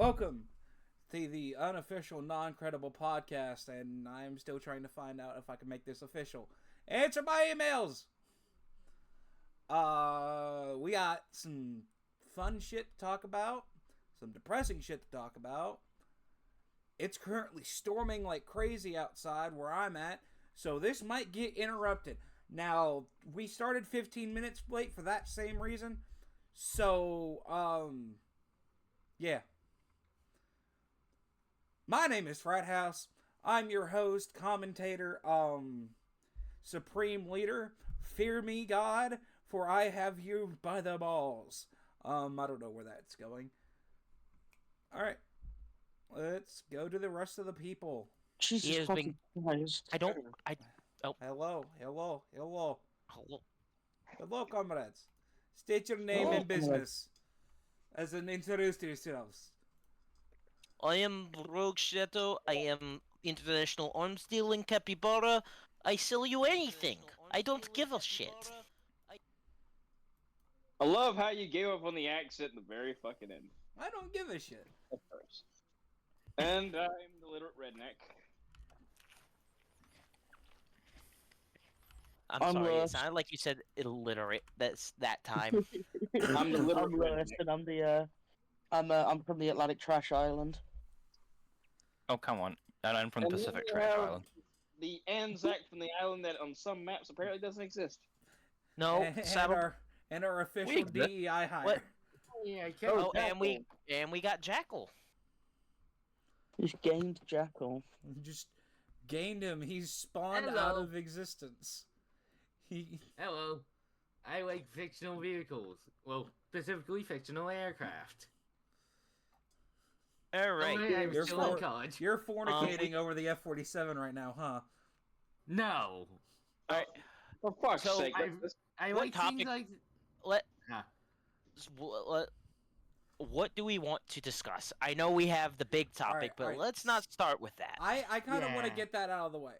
Welcome to the Unofficial NonCredible Podcast, and I'm still trying to find out if I can make this official. Answer my emails! We got some fun shit to talk about, some depressing shit to talk about. It's currently storming like crazy outside where I'm at, so this might get interrupted. Now, we started 15 minutes late for that same reason, so, yeah. My name is Frat House. I'm your host, commentator, supreme leader. Fear me, God, for I have you by the balls. I don't know where that's going. Alright. Let's go to the rest of the people. Jesus fucking Christ. Hello. Hello, comrades. State your name and business. As an introduce yourselves. I am Rogue Shadow. I am international arms dealing capybara. I sell you anything. I don't give a shit. I love how you gave up on the accent in the very fucking end. I don't give a shit. Of course. And I'm the literate redneck. I'm sorry, it sounded like you said illiterate. That's that time. I'm the literate Lewis, redneck. and I'm from the Atlantic Trash Island. Oh, come on. And I'm from the And Pacific you Trash have Island. The Anzac from the island that on some maps apparently doesn't exist. No, and our official Wait, DEI hire. What? Yeah, I can't. Oh, and we got Jackal. Just gained Jackal. Just gained him. He's spawned Hello. out of existence. Hello. I like fictional vehicles. Well, specifically fictional aircraft. Alright. I'm You're still in for- college. You're fornicating over the F-47 right now, huh? No. Alright. For fuck's So, sake. I What like topic- things like... What do we want to discuss? I know we have the big topic, but alright. let's not start with that. I kind of want to Yeah. get that out of the way.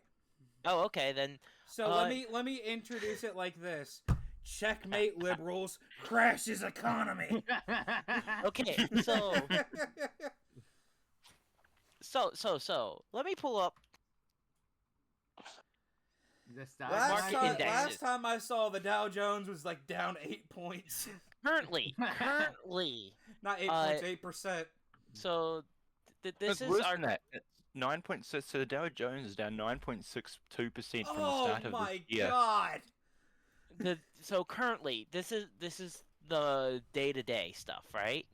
Oh, okay, then. So let me introduce it like this. Checkmate liberals, crashes economy. Okay, so, let me pull up. the stock Last Market time, indexes. last time I saw the Dow Jones was like down 8 points. Currently. Not 8 points, 8%. So, this It's is worse our. than that. It's 9.6. So the Dow Jones is down 9.62% from the Oh start of my this year. god. So currently, this is the day-to-day stuff, right?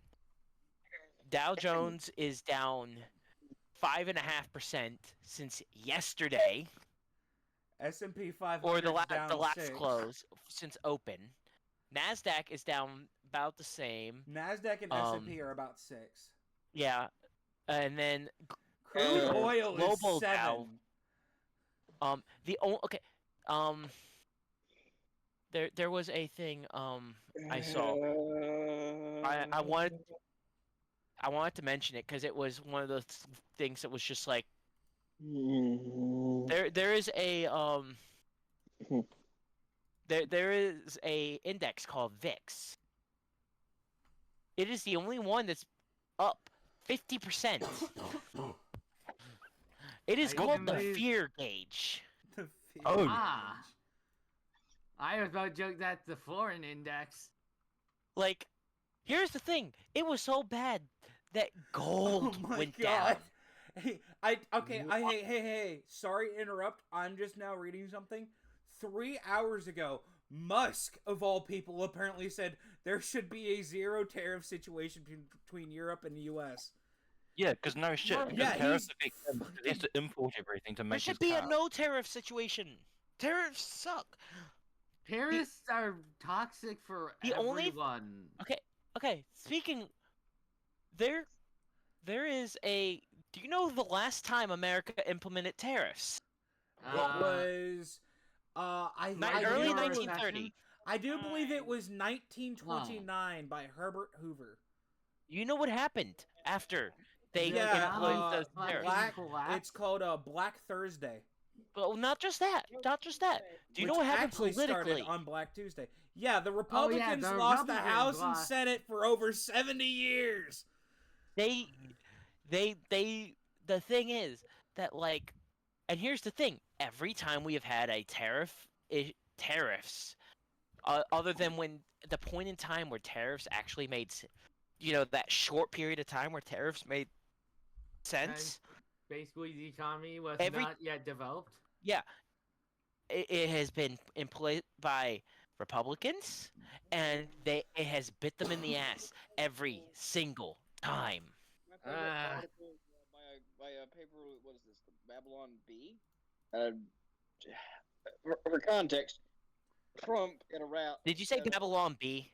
Dow Jones is down 5.5% since yesterday, S&P 500 or the down last 6. close since open. Nasdaq is down about the same. Nasdaq and S&P are about 6. Yeah, and then Crude oil is global 7. There was a thing I saw. I wanted to mention it because it was one of the things that was just like there is a there is a index called VIX. It is the only one that's up 50%. It is I called the believe- fear gauge. The fear Oh. Ah. I was about to joke that's the foreign index. Like, here's the thing. It was so bad that gold went down. Hey, hey. Sorry to interrupt. I'm just now reading something. 3 hours ago, Musk, of all people, apparently said there should be a zero tariff situation between Europe and the U.S. Yeah, because no shit. Because Yeah, tariffs he's affect him. He has to import everything to There make should his be a car. no tariff situation. Tariffs suck. Tariffs are toxic for The only- everyone. Okay. Speaking, there is a. Do you know the last time America implemented tariffs? What was Early do- 1930. I do believe it was 1929 by Herbert Hoover. You know what happened after they Yeah, implemented those tariffs? Black. Collapse? It's called Black Thursday. But not just that. Do you know which what happened actually politically? started on Black Tuesday. Yeah, the Republicans the lost the Republicans House and lost. Senate for over 70 years. They the thing is that, like, and here's the thing: every time we have had a tariffs, other than when the point in time where tariffs actually made, that short period of time where tariffs made sense. Basically, the economy was Every- not yet developed. Yeah, it has been employed by Republicans, and it has bit them in the ass every single time. My favorite Ah. article by a paper. What is this? The Babylon Bee. For context, Trump in a route. Did you say Babylon B?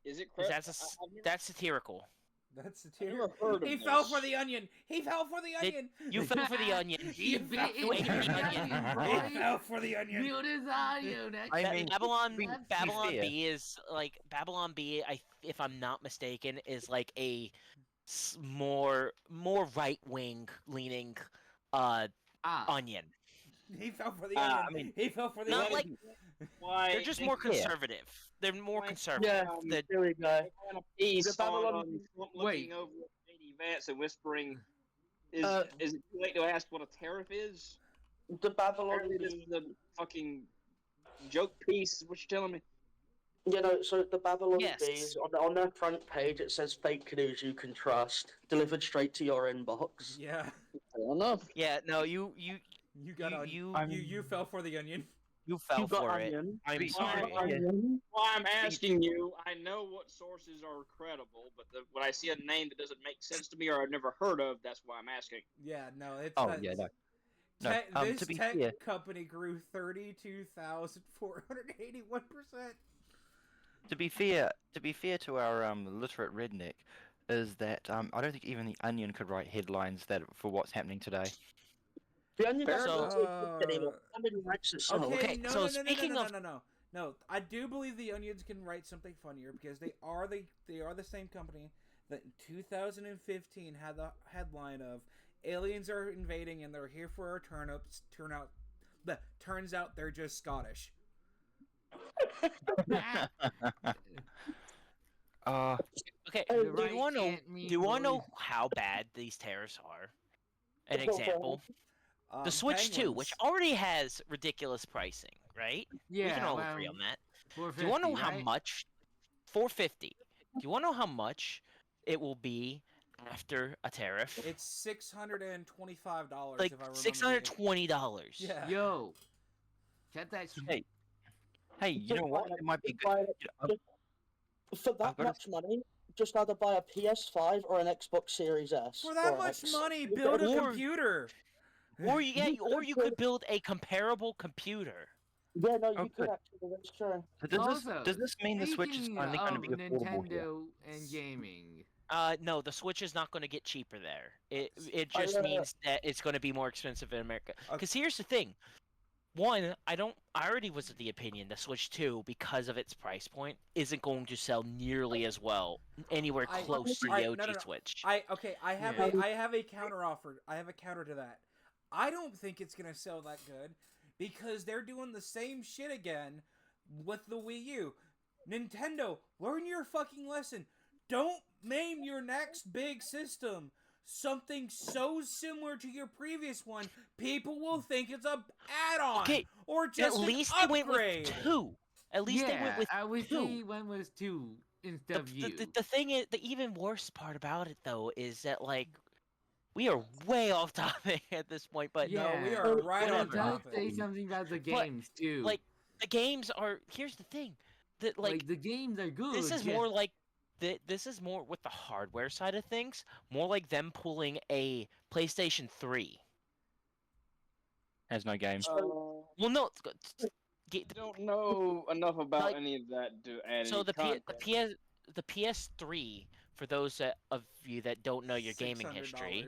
Is it 'Cause correct? that's satirical. That's the I've tier. never heard of He this. fell for the onion. He fell for the onion. You fell for the onion. He bit You ate into the the onion. onion, He boy. fell for the onion. Mute his audio. Next. I mean, Babylon to be fair- B is like Babylon B. If I'm not mistaken, is like a more right wing leaning onion. He fell for the I onion. mean, he fell for the Not onion. like Why? they're just more Yeah. conservative. They're more Why- conservative. Yeah, The- there we go. Kind of piece The Babylon- on Trump Wait. looking over at JD Vance and whispering, "Is Uh, is it too late to ask what a tariff is?" The Babylon Apparently, this Bee, is a fucking joke piece. Is what you're telling me? so the Babylon Yes. Bees, on their front page, it says fake news you can trust, delivered straight to your inbox. Yeah. Fair enough. yeah, no, you You got on. you You fell for the onion. fell You got for it. onion. I'm Be- sorry. Well, I'm asking you. I know what sources are credible, but when I see a name that doesn't make sense to me or I've never heard of, that's why I'm asking. Yeah. No. It's. Oh, that's- yeah, no. No, This to be tech fair- company grew 32,481%. To be fair to our literate redneck, is that I don't think even the Onion could write headlines that for what's happening today. The onion Fair doesn't enough. exist anymore. The onion writes itself. Okay, Okay, no, so no, no, speaking no, no, of- no, no, no, no. I do believe the Onions can write something funnier because they are the same company that in 2015 had the headline of aliens are invading and they're here for our turns out they're just Scottish. Okay, Oh, do right you want to can't do mean you want to know boys. how bad these tariffs are? An Go for it. example: the Switch 2, which already has ridiculous pricing, right? Yeah, We can all well, agree on that. 450, Do you want to know how right? much? 450. Do you want to know how much it will be after a tariff? It's $625. Like if I remember. $620. Yeah. Yo, check that. Hey, hey, you know what? It might be good. Buy- you know, For that I've got a- much money, just either buy a PS5 or an Xbox Series S. For that or much X. money, build a Or- computer. Or you could build a comparable computer. Yeah, no, Oh, you could good. actually. That's true. So does Also, this mean the Switch is speaking only going to of be affordable here? Nintendo and gaming. No, the Switch is not going to get cheaper there. It I, just uh, means that it's going to be more expensive in America. Okay. Because here's the thing. One, I already was of the opinion the Switch 2, because of its price point, isn't going to sell nearly as well, anywhere I- close to the Alright, OG no, no, no. Switch. I have Yeah. I have a counter offer. I have a counter to that. I don't think it's gonna sell that good because they're doing the same shit again with the Wii U. Nintendo, learn your fucking lesson. Don't name your next big system something so similar to your previous one. People will think it's a add-on Okay, or just At least an they went upgrade. with two. At least they went with I wish two. they went with 2 instead The, of the, you. the, the thing is, the even worse part about it though is that like we are way off topic at this point, but No, we Yeah. are right But on it does topic. say something about the games too. like the games are. Here's the thing, that like the games are good. this is yes. more like this is more with the hardware side of things, more like them pulling a PlayStation 3. Has no games. Well, no, I don't know enough about Like- any of that to add so any context. the PS3, for those of you that don't know your gaming history,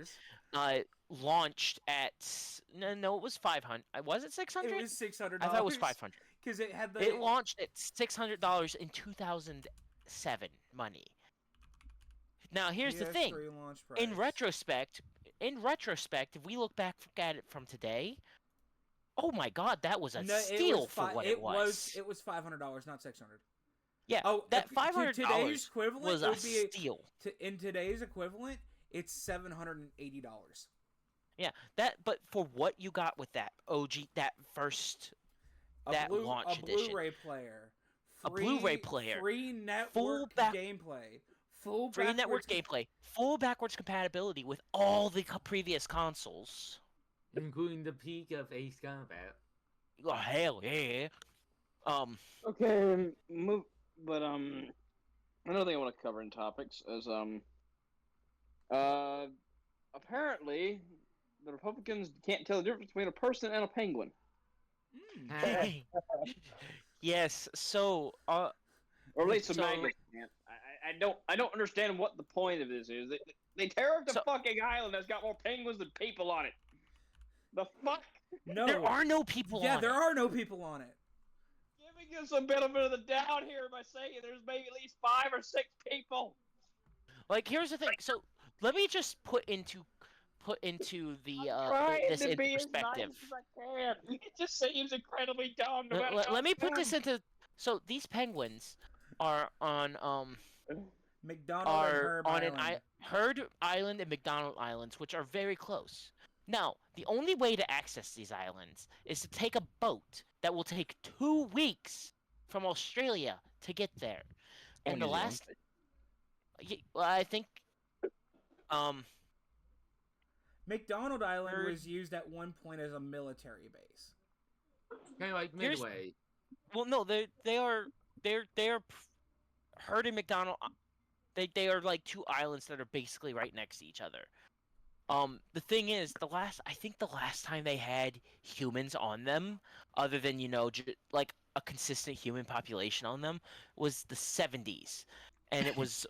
$600. launched at no, it was 500. Was it 600? It was $600. I thought it was 500. because it had the. It launched at $600 in 2007 money. Now here's the thing. PS3 launch In price. retrospect, if we look back at it from today, oh my God, that was a No, steal for fi- what it was. It was $500, not $600. Yeah, Oh, that to $500 today's equivalent was it a would be steal. in today's equivalent, it's $780. Yeah, but for what you got with that OG, that first, launch edition, Blu-ray player, a Blu-ray player, free network gameplay, free network gameplay, full backwards compatibility with all the previous consoles, including the peak of Ace Combat. Oh hell yeah! Okay, move. But another thing I want to cover in topics is apparently the Republicans can't tell the difference between a person and a penguin. Yes. So Or at least the so- magnets can't. I don't understand what the point of this is. They tear up the fucking island that's got more penguins than people on it. The fuck? No, there are no people on Yeah, there it. are no people on it. Giving us a benefit of the doubt here by saying there's maybe at least 5 or 6 people. Like, here's the thing. So let me just put into the Trying this to into be perspective. as nice as I can. It just seems incredibly dumb. No matter how Let me it's put done. this into. So these penguins are on McDonald and are Herb on Island. Herd Island and McDonald Islands, which are very close. Now, the only way to access these islands is to take a boat that will take 2 weeks from Australia to get there. And the last, well, I think, McDonald Island Herb- was used at one point as a military base. Kind of like Here's- Midway. well, no, they are Herd and McDonald. They are like 2 islands that are basically right next to each other. The thing is, I think the last time they had humans on them, other than like a consistent human population on them, was the 70s, and it was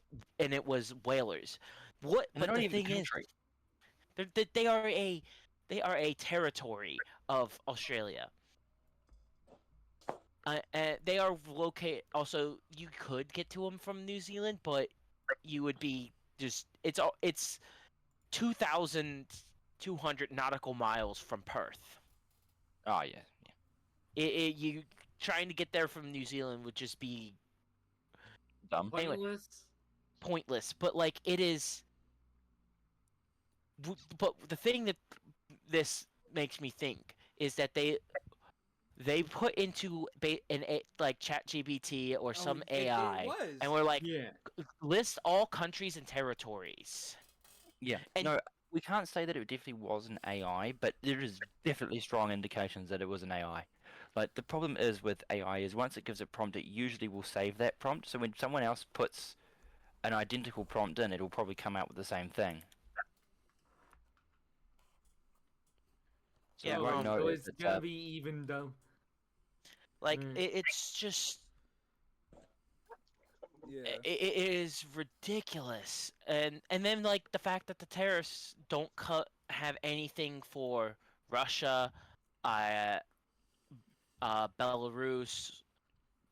whalers. But the thing is, they are a territory of Australia. And they are located. Also, you could get to them from New Zealand, but you would be just it's 2,200 nautical miles from Perth. Oh yeah. You trying to get there from New Zealand would just be Dumb. Anyway. Pointless. But like it is. But the thing that this makes me think is that they put into like ChatGPT or some AI, It was. and we're like, Yeah. list all countries and territories. Yeah. And- No, we can't say that it definitely was an AI, but there is definitely strong indications that it was an AI. Like the problem is with AI is once it gives a prompt, it usually will save that prompt. So when someone else puts an identical prompt in, it'll probably come out with the same thing. So Yeah, we won't know so if it's it's gonna be even dumb. Like Mm. it's just Yeah. it is ridiculous, and then like the fact that the terrorists don't have anything for Russia, Belarus,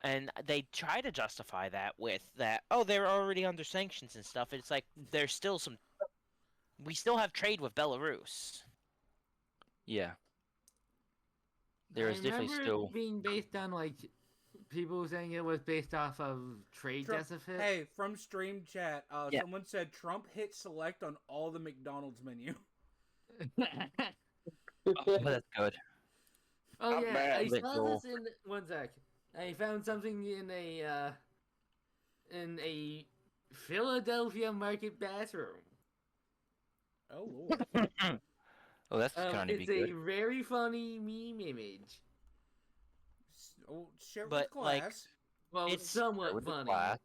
and they try to justify that with that. Oh, they're already under sanctions and stuff. It's like there's still some. We still have trade with Belarus. Yeah. There I is definitely remember still. it being based on like people saying it was based off of trade Trump- deficit. Hey, from stream chat, Yeah. someone said Trump hit select on all the McDonald's menu. Oh, that's good. Oh Not yeah, bad. I Let saw go. this in one sec. I found something in a Philadelphia market bathroom. Oh lord. Oh, that's kind of be It's a good. very funny meme image. Oh, share it But, with the like, class. Well, It's- somewhat With the funny. class.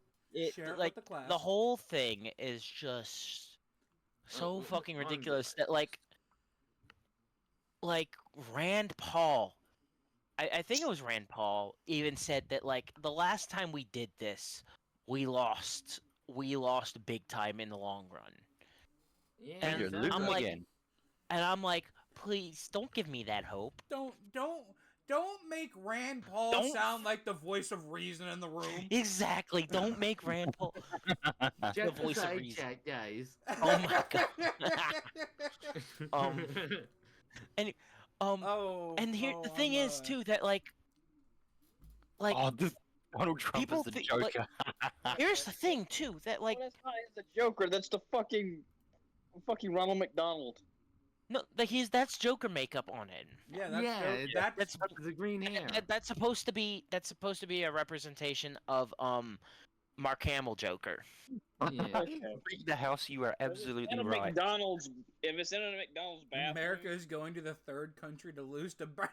Share it Like with the class. the whole thing is just so Oh, fucking on ridiculous the- that like Rand Paul, I think it was Rand Paul, even said that like the last time we did this, we lost big time in the long run. Yeah, And You're sounds losing I'm like- again. And I'm like, please don't give me that hope. Don't make Rand Paul Don't- sound like the voice of reason in the room. Exactly. Don't make Rand Paul check the voice of side reason. chat, guys. Oh my God. Oh. And here the thing is I'm, too that like Oh, this Donald Trump People is the thi- like- Joker. Here's the thing too, that like Well, that's not the Joker. That's the fucking Ronald McDonald. no, like that's Joker makeup on it. Yeah, that's Yeah, that's the green hair. That's supposed to be a representation of Mark Hamill Joker. Yeah. Read the house, you are absolutely In a right. McDonald's, if it's in a McDonald's bathroom, America is going to the third country to lose to. But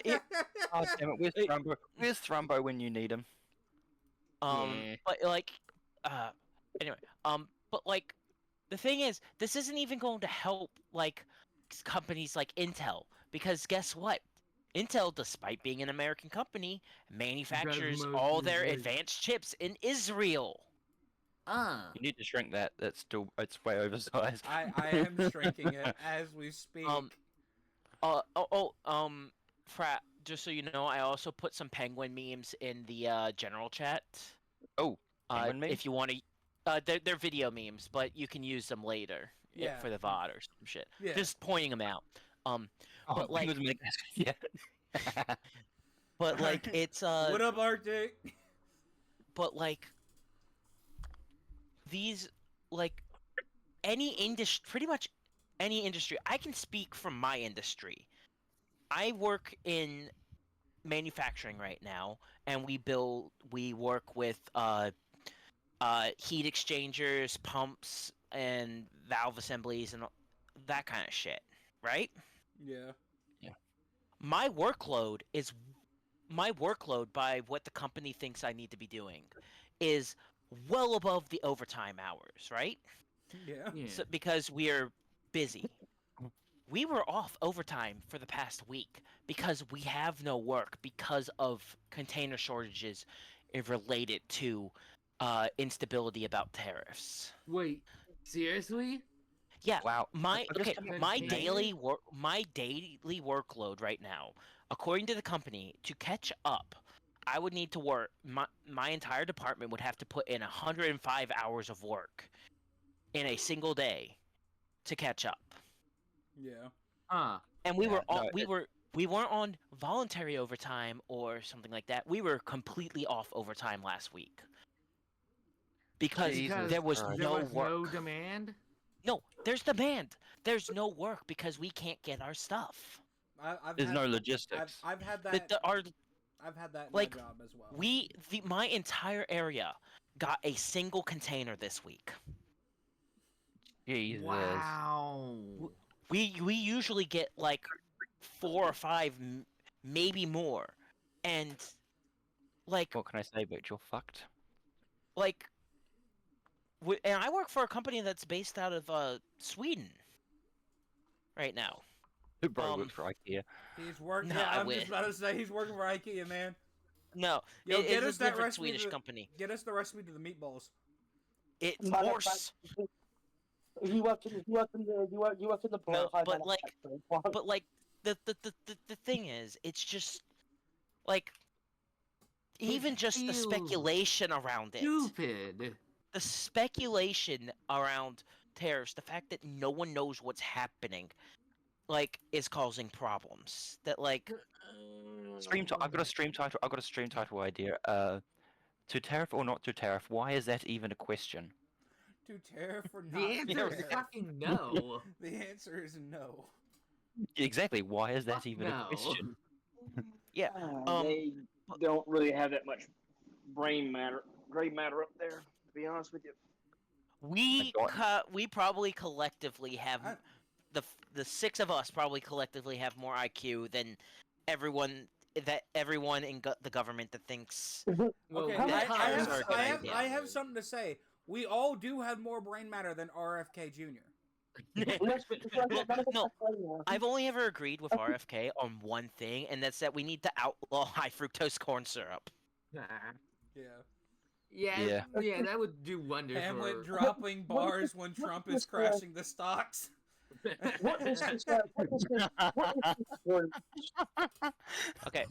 it- Oh, damn it, where's Thrumbo? Where's Thrumbo when you need him? Yeah. But like, anyway, but like, the thing is, this isn't even going to help like companies like Intel, because guess what? Intel, despite being an American company, manufactures most all of their it. advanced chips in Israel. You need to shrink that. It's way oversized. I am shrinking it as we speak. Just so you know, I also put some penguin memes in the general chat. Oh, penguin memes? If you want to, they're video memes, but you can use them later Yeah. for the VOD or some shit. Yeah. Just pointing them out. Oh, but like- penguins make yeah. But like it's What up, Arctic? but like these like any industry, pretty much any industry. I can speak from my industry. I work in manufacturing right now, and we work with heat exchangers, pumps, and valve assemblies, and that kind of shit, right? Yeah. My workload by what the company thinks I need to be doing is well above the overtime hours, right? Yeah. Yeah. So, because we are busy. We were off overtime for the past week because we have no work because of container shortages related to instability about tariffs. Wait, seriously? Yeah, Wow. my Just okay, a my minute. daily workload right now, according to the company, to catch up, I would need to work. My entire department would have to put in 105 hours of work in a single day to catch up. Yeah. And we Yeah, were all, no, we weren't on voluntary overtime or something like that. We were completely off overtime last week because Jesus there was Christ. There no was work. no demand? No, there's demand. There's no work because we can't get our stuff. I've There's had, no logistics. I've had The, that. the, our I've had that in like, my job as well. my entire area got a single container this week. Jesus. Wow. We usually get like 4 or 5, maybe more, and like What can I say, but you're fucked. like, and I work for a company that's based out of Sweden right now. Bro works for IKEA. He's working. Nah, Yeah, I I'm wish. just about to say he's working for IKEA, man. No, Yo, get it's us a that different recipe Swedish to- company. Get us the recipe to the meatballs. It's Manufacturing- horse, You work in the No, high but, like- manufacturing plant. but like the thing is, it's just like even just the feels speculation around it. Stupid. The speculation around tariffs, the fact that no one knows what's happening, like, is causing problems. That like, I've got a stream title. I've got a stream title idea. To tariff or not to tariff? Why is that even a question? To tariff or not? The answer is tariff? fucking no. The answer is no. Exactly. Why is that Fuck even no. a question? yeah, They don't really have that much gray matter up there. To be honest with you. we probably collectively have I- the 6 of us probably collectively have more IQ than everyone in the government that thinks. Well, Okay, we that I tariffs have, are a good I, have, idea. I have something to say. We all do have more brain matter than RFK Jr. No, I've only ever agreed with RFK on one thing, and that's that we need to outlaw high fructose corn syrup. Nah. Yeah. Yeah, that would do wonders Hamlet for... dropping bars when Trump is crashing the stocks. What is this? What is this? Okay,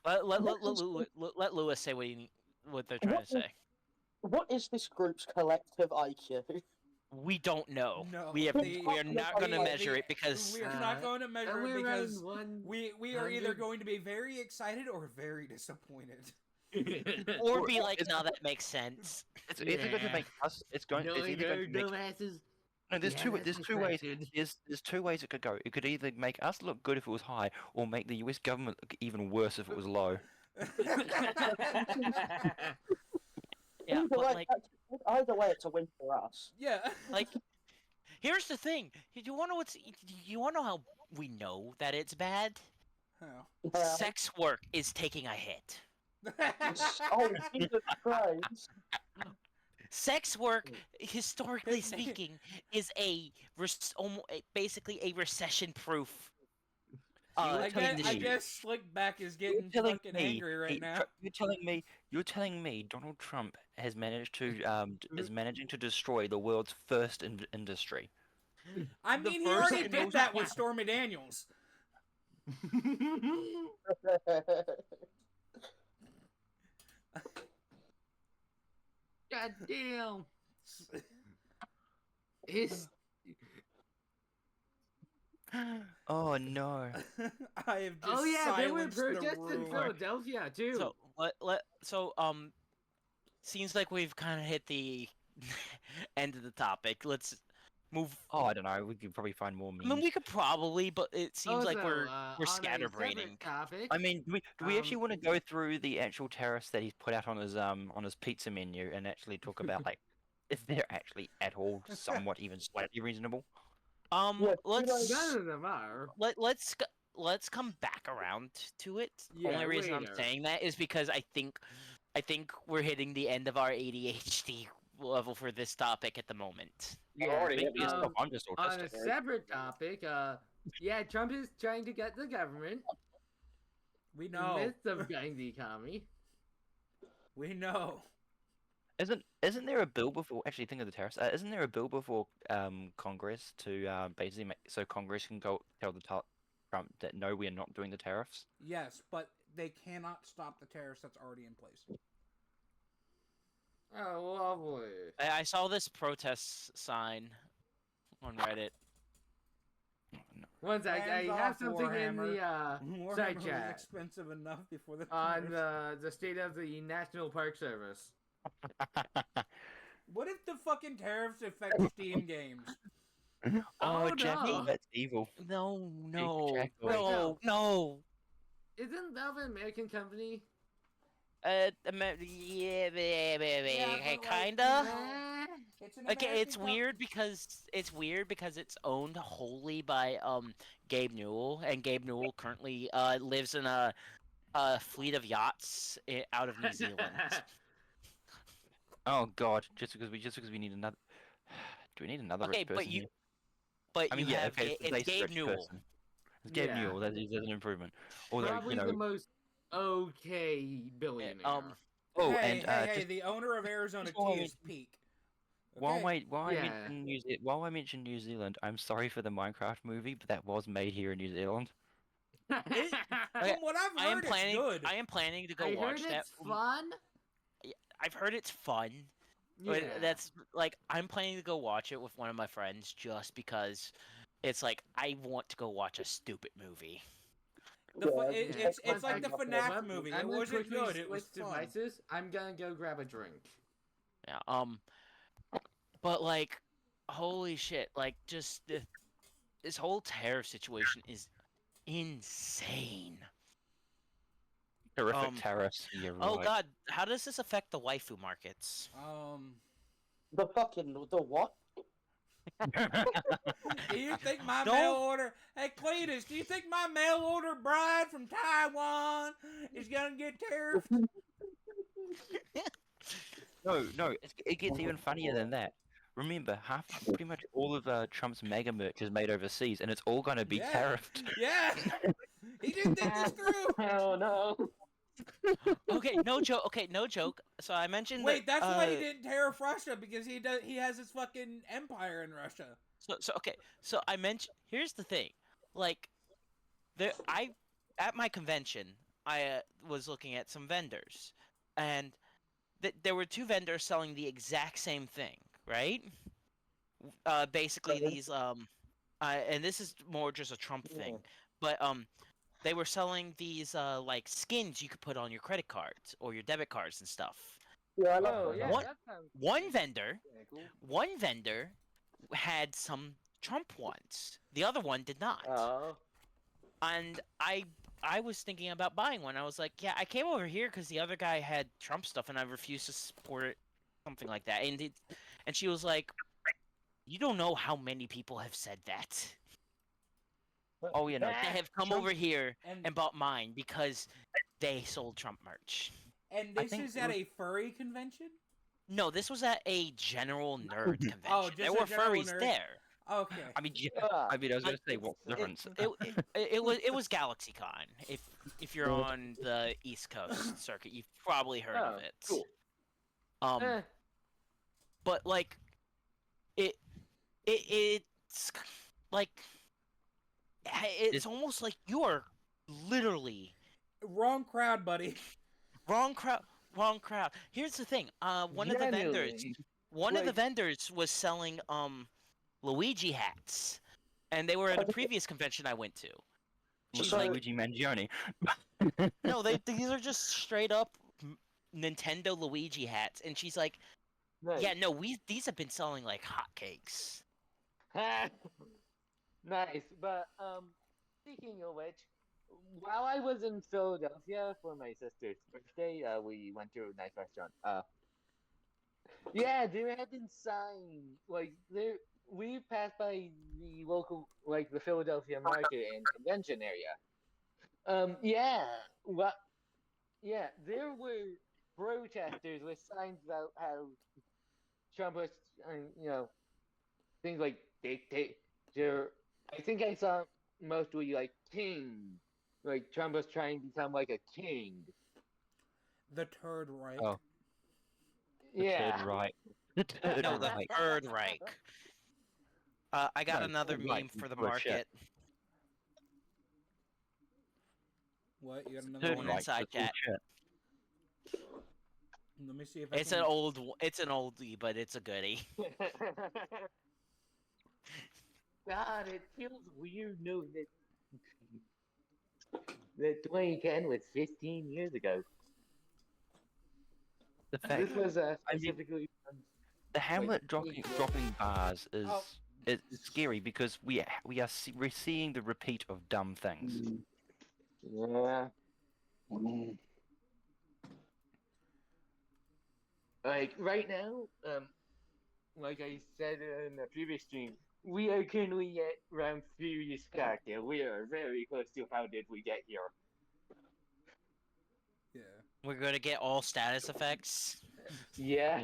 let Lewis say what they're trying to say. What is this group's collective IQ? We don't know. No, We are not going to measure it because we are not going to measure it somewhere because around we are either 100. going to be very excited or very disappointed. or be like, no, that makes sense. It's either going to Yeah. make us. It's going. It's either going to make. dumbasses. No, there's Yeah, two. that's There's two ways. expected. There's two ways it could go. It could either make us look good if it was high, or make the U.S. government look even worse if it was low. Yeah, but like, either way, it's a win for us. Yeah. like, here's the thing. You want to know you want to know how we know that it's bad? Oh. Sex work is taking a hit. Oh, Jesus Christ. Sex work, historically speaking, is basically a recession-proof. I industry. guess Slickback is getting telling fucking me angry right now. You're telling me Donald Trump has managed to is managing to destroy the world's first industry. I the mean, he first already and did most- that with Stormy Daniels. God damn. His Oh no! I have just Oh yeah, there were silenced the protests in room. Philadelphia too. Seems like we've kind of hit the end of the topic. Let's move. Oh, I don't know. We could probably find more I memes. mean, we could probably, but it seems like Also, we're on a scatterbraining. separate topic, I mean, do we actually Um, want to go through the actual tariffs that he's put out on his pizza menu and actually talk about like if they're actually at all somewhat even slightly reasonable? Yeah, none of them are. Let's come back around to it. Yeah, Only reason I'm later. saying that is because I think we're hitting the end of our ADHD level for this topic at the moment. already Maybe it's not, I'm just On a autistic. separate topic, yeah, Trump is trying to get the government We in know. the midst of gutting the economy. We know. Isn't there a bill before? Actually, think of the tariffs. Isn't there a bill before Congress to basically make so Congress can go tell the Trump that no, we are not doing the tariffs? Yes, but they cannot stop the tariffs that's already in place. Oh, lovely. I saw this protest sign on Reddit. One sec, I Hands have off, something in Warhammer. the side Warhammer was chat expensive enough before the on tariffs. the state of the National Park Service. What if the fucking tariffs affect Steam games? Oh, no. Jackie, that's evil. No, Jack- no. Isn't that an American company? Yeah, but, kinda. It's an Okay, it's American weird because it's owned wholly by Gabe Newell, and Gabe Newell currently lives in a fleet of yachts out of New Zealand. Oh God, just because we need another. Do we need another Okay, rich but person? you- here? But I mean, you yeah, have okay, it's Gabe rich Newell. person. It's Gabe Yeah. Newell. That's an improvement. Although Probably you know, the most okay billionaire. oh, hey, and hey, just the owner of Arizona just while Tea we- is Peak. while Okay. I Yeah. mention while I mention New Zealand, I'm sorry for the Minecraft movie, but that was made here in New Zealand. From what I've I am heard, planning. it's good. I am planning to go I watch heard that. it's fun. I've heard it's fun. Yeah. But that's like I'm planning to go watch it with one of my friends just because it's like I want to go watch a stupid movie. It's like the FNAF Well, movie. I'm It gonna wasn't quickly good. It was switch fun. devices. I'm gonna go grab a drink. Yeah. But like, holy shit! Like, just this whole tariff situation is insane. Terrific Um, tariffs. You're Oh right. god, how does this affect the waifu markets? The what? Do you think my Don't- mail order? Hey, Cletus, do you think my mail order bride from Taiwan is gonna get tariffed? No, it gets even funnier than that. Remember, pretty much all of Trump's mega merch is made overseas, and it's all gonna be Yeah. tariffed. Yeah, he didn't think this through. Oh no. Okay, no joke. Okay, no joke. So I mentioned. Wait, that, that's why he didn't tariff Russia, because he has his fucking empire in Russia. So I mentioned. Here's the thing, like, at my convention, I was looking at some vendors, and there were two vendors selling the exact same thing, right? basically these and this is more just a Trump thing, but they were selling these like skins you could put on your credit cards or your debit cards and stuff. Yeah, I Oh, love yeah, What? that sounds One vendor, yeah, cool. one vendor had some Trump ones. The other one did not. Oh. And I was thinking about buying one. I was like, yeah, I came over here because the other guy had Trump stuff, and I refused to support it, something like that. And she was like, you don't know how many people have said that. Oh, you know, They have come Trump- over here And and bought mine because they sold Trump merch. and I this think is it at was- a furry convention. No, this was at a general nerd convention. just there a were general furries nerd. there. Okay. I mean, yeah. I mean, I was gonna say, what's the difference? It was GalaxyCon. If you're on the East Coast circuit, you've probably heard of it. Cool. But like, it's like it's almost like you are literally Wrong crowd, buddy. wrong crowd. Here's the thing. One of the vendors was selling Luigi hats, and they were at a previous convention I went to. She's like, Luigi Mangione. no, these are just straight up Nintendo Luigi hats, and she's like, Nice. yeah, no, these have been selling like hotcakes. Nice, but speaking of which, while I was in Philadelphia for my sister's birthday, we went to a nice restaurant. Yeah, there had been signs like there. We passed by the local, like the Philadelphia market and convention area. Yeah, what? Yeah, there were protesters with signs about how Trump was, things like dictator. I think I saw mostly like king, like Trump was trying to become like a king. The Turd Reich. Oh. Yeah. Third right. No, the Right. Third Reich. I got No, another Third meme Reich for the was shit. market. What? You got another Third one one? right inside was chat. bullshit. Let me see if I It's can... an oldie, but it's a goodie. God, it feels weird knowing that 2010 was 15 years ago. The fact This was mean- specifically. the Hamlet Wait. dropping bars is Oh. it's scary because we're seeing the repeat of dumb things. Yeah. Like right now, like I said in the previous stream, we are currently at round Furious Character. We are very close to how did we get here. Yeah. We're gonna get all status effects. Yeah.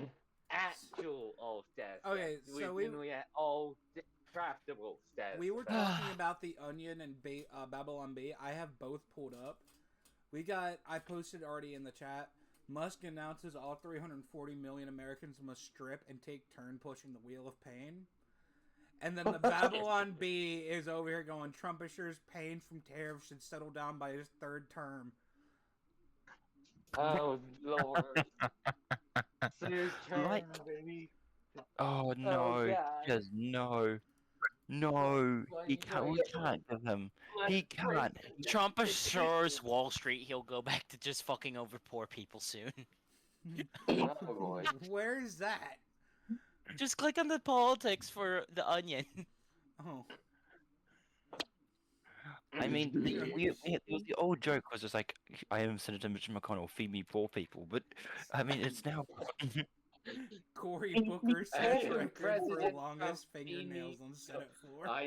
Actual all stats. Okay, so we- currently at all craftable stats. We were talking about the Onion and Babylon B. I have both pulled up. I posted already in the chat. Musk announces all 340 million Americans must strip and take turn pushing the wheel of pain. And then the Babylon B is over here going, Trump assures pain from tariffs should settle down by his third term. Oh Lord. Third term, Like- baby. Oh no, God. just no, no. We can't give him. He can't. Trump assures Wall Street he'll go back to just fucking over poor people soon. Oh boy. Where is that? Just click on the politics for the Onion. Oh. I mean, the old joke was just like, I am Senator Mitch McConnell, feed me poor people. But I mean, it's now. Cory Booker sets record for President longest Trump, fingernails feed me- on Senate floor. I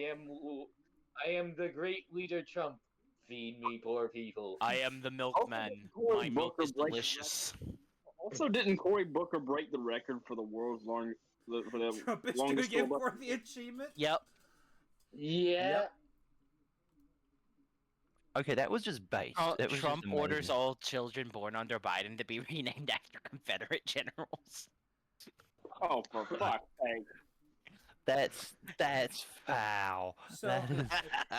am the great leader Trump. Feed me poor people. I am the milkman. Cory My milk Booker is breaks delicious. Also, didn't Cory Booker break the record for the world's long for the Trump is longest doing it filibuster? for the achievement? Yep. Yeah. Okay, that was just bait. That was Trump just orders amazing. all children born under Biden to be renamed after Confederate generals. Oh, for fuck's sake! That's foul. So, That is-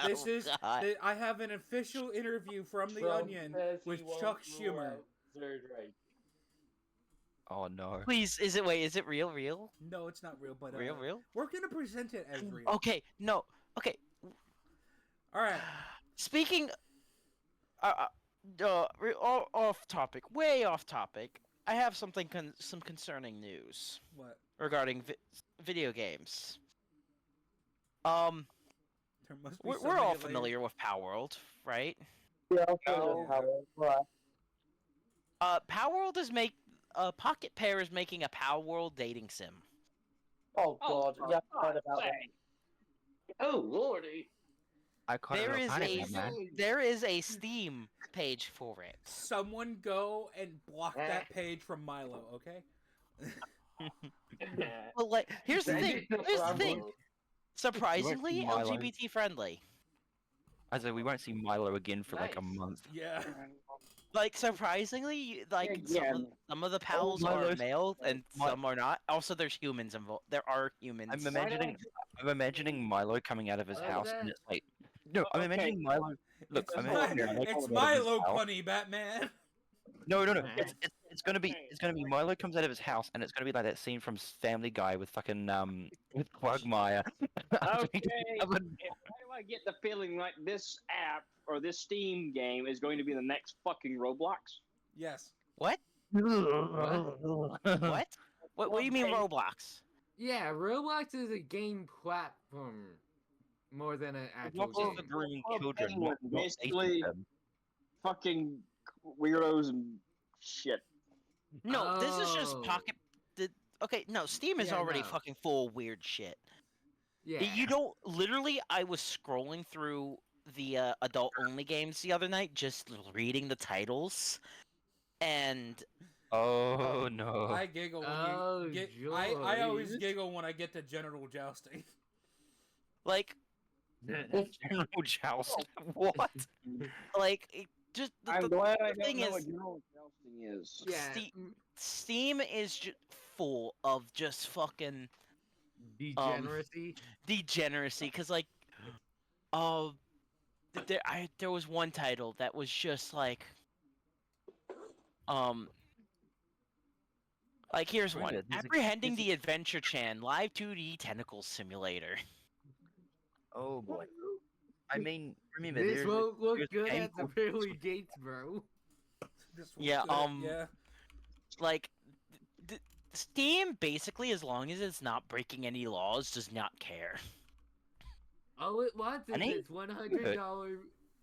This Oh, is. God. I have an official interview from The Trump Onion says he with won't Chuck rule Schumer. out Third Reich. Oh no. Please, is it real? Real? No, it's not real, but Real? we're gonna present it as real. Okay, no. Okay. All right. Speaking off topic, way off topic. I have some concerning news What? regarding video games. There must be We're all somebody familiar with Power World, right? Yeah, Oh. Power World Pocket Pair is making a Power World dating sim. Oh god, for yeah, I've heard God's about that. sake. Oh lordy. I kind There of is find a it, man. there is a Steam page for it. Someone go and block that page from Milo, okay? Well, like, here's the thing. Here's the thing. Surprisingly, Milo. LGBT friendly. I said we won't see Milo again for like a Nice. month. Yeah. Like, surprisly, like Yeah. some of the pals are Milo's- male and Mi- some are not. Also, there's humans involved. There are humans. I'm imagining Milo coming out of his Oh, house that- and it's like no, I'm Okay. imagining Milo. Look, it's I'm Mi- imagining Milo it's coming out of his Milo house. punny, Batman. No. It's gonna be Milo comes out of his house and it's gonna be like that scene from Family Guy with fucking with Quagmire. Okay. Why do I get the feeling like this app or this Steam game is going to be the next fucking Roblox? Yes. What? What? What do you mean Okay. Roblox? Yeah, Roblox is a game platform more than an actual Roblox is game. for grooming Well, children, anyway, not basically- dating them. Fucking weirdos and shit. No, this is just Oh. Pocket. Okay, no, Steam is Yeah, already no. fucking full of weird shit. Yeah. You don't literally. I was scrolling through the adult-only games the other night, just reading the titles, and Oh no. I giggle when Oh, you get. I always joys. giggle when I get to genital jousting. like, General Joust. What? just I'm the glad I thing don't know is- what general jousting is. Yeah. Steam is full of just fucking Degeneracy. degeneracy, because like, there was one title that was just like, here's one: Brilliant. Apprehending the Adventure Chan Live 2D Tentacle Simulator. Oh boy. I mean, remember This there's won't look there's a good game at the called- pearly gates, bro. This Yeah, one's good, yeah. Like, Steam basically, as long as it's not breaking any laws, does not care. All it wants is Honey? its $100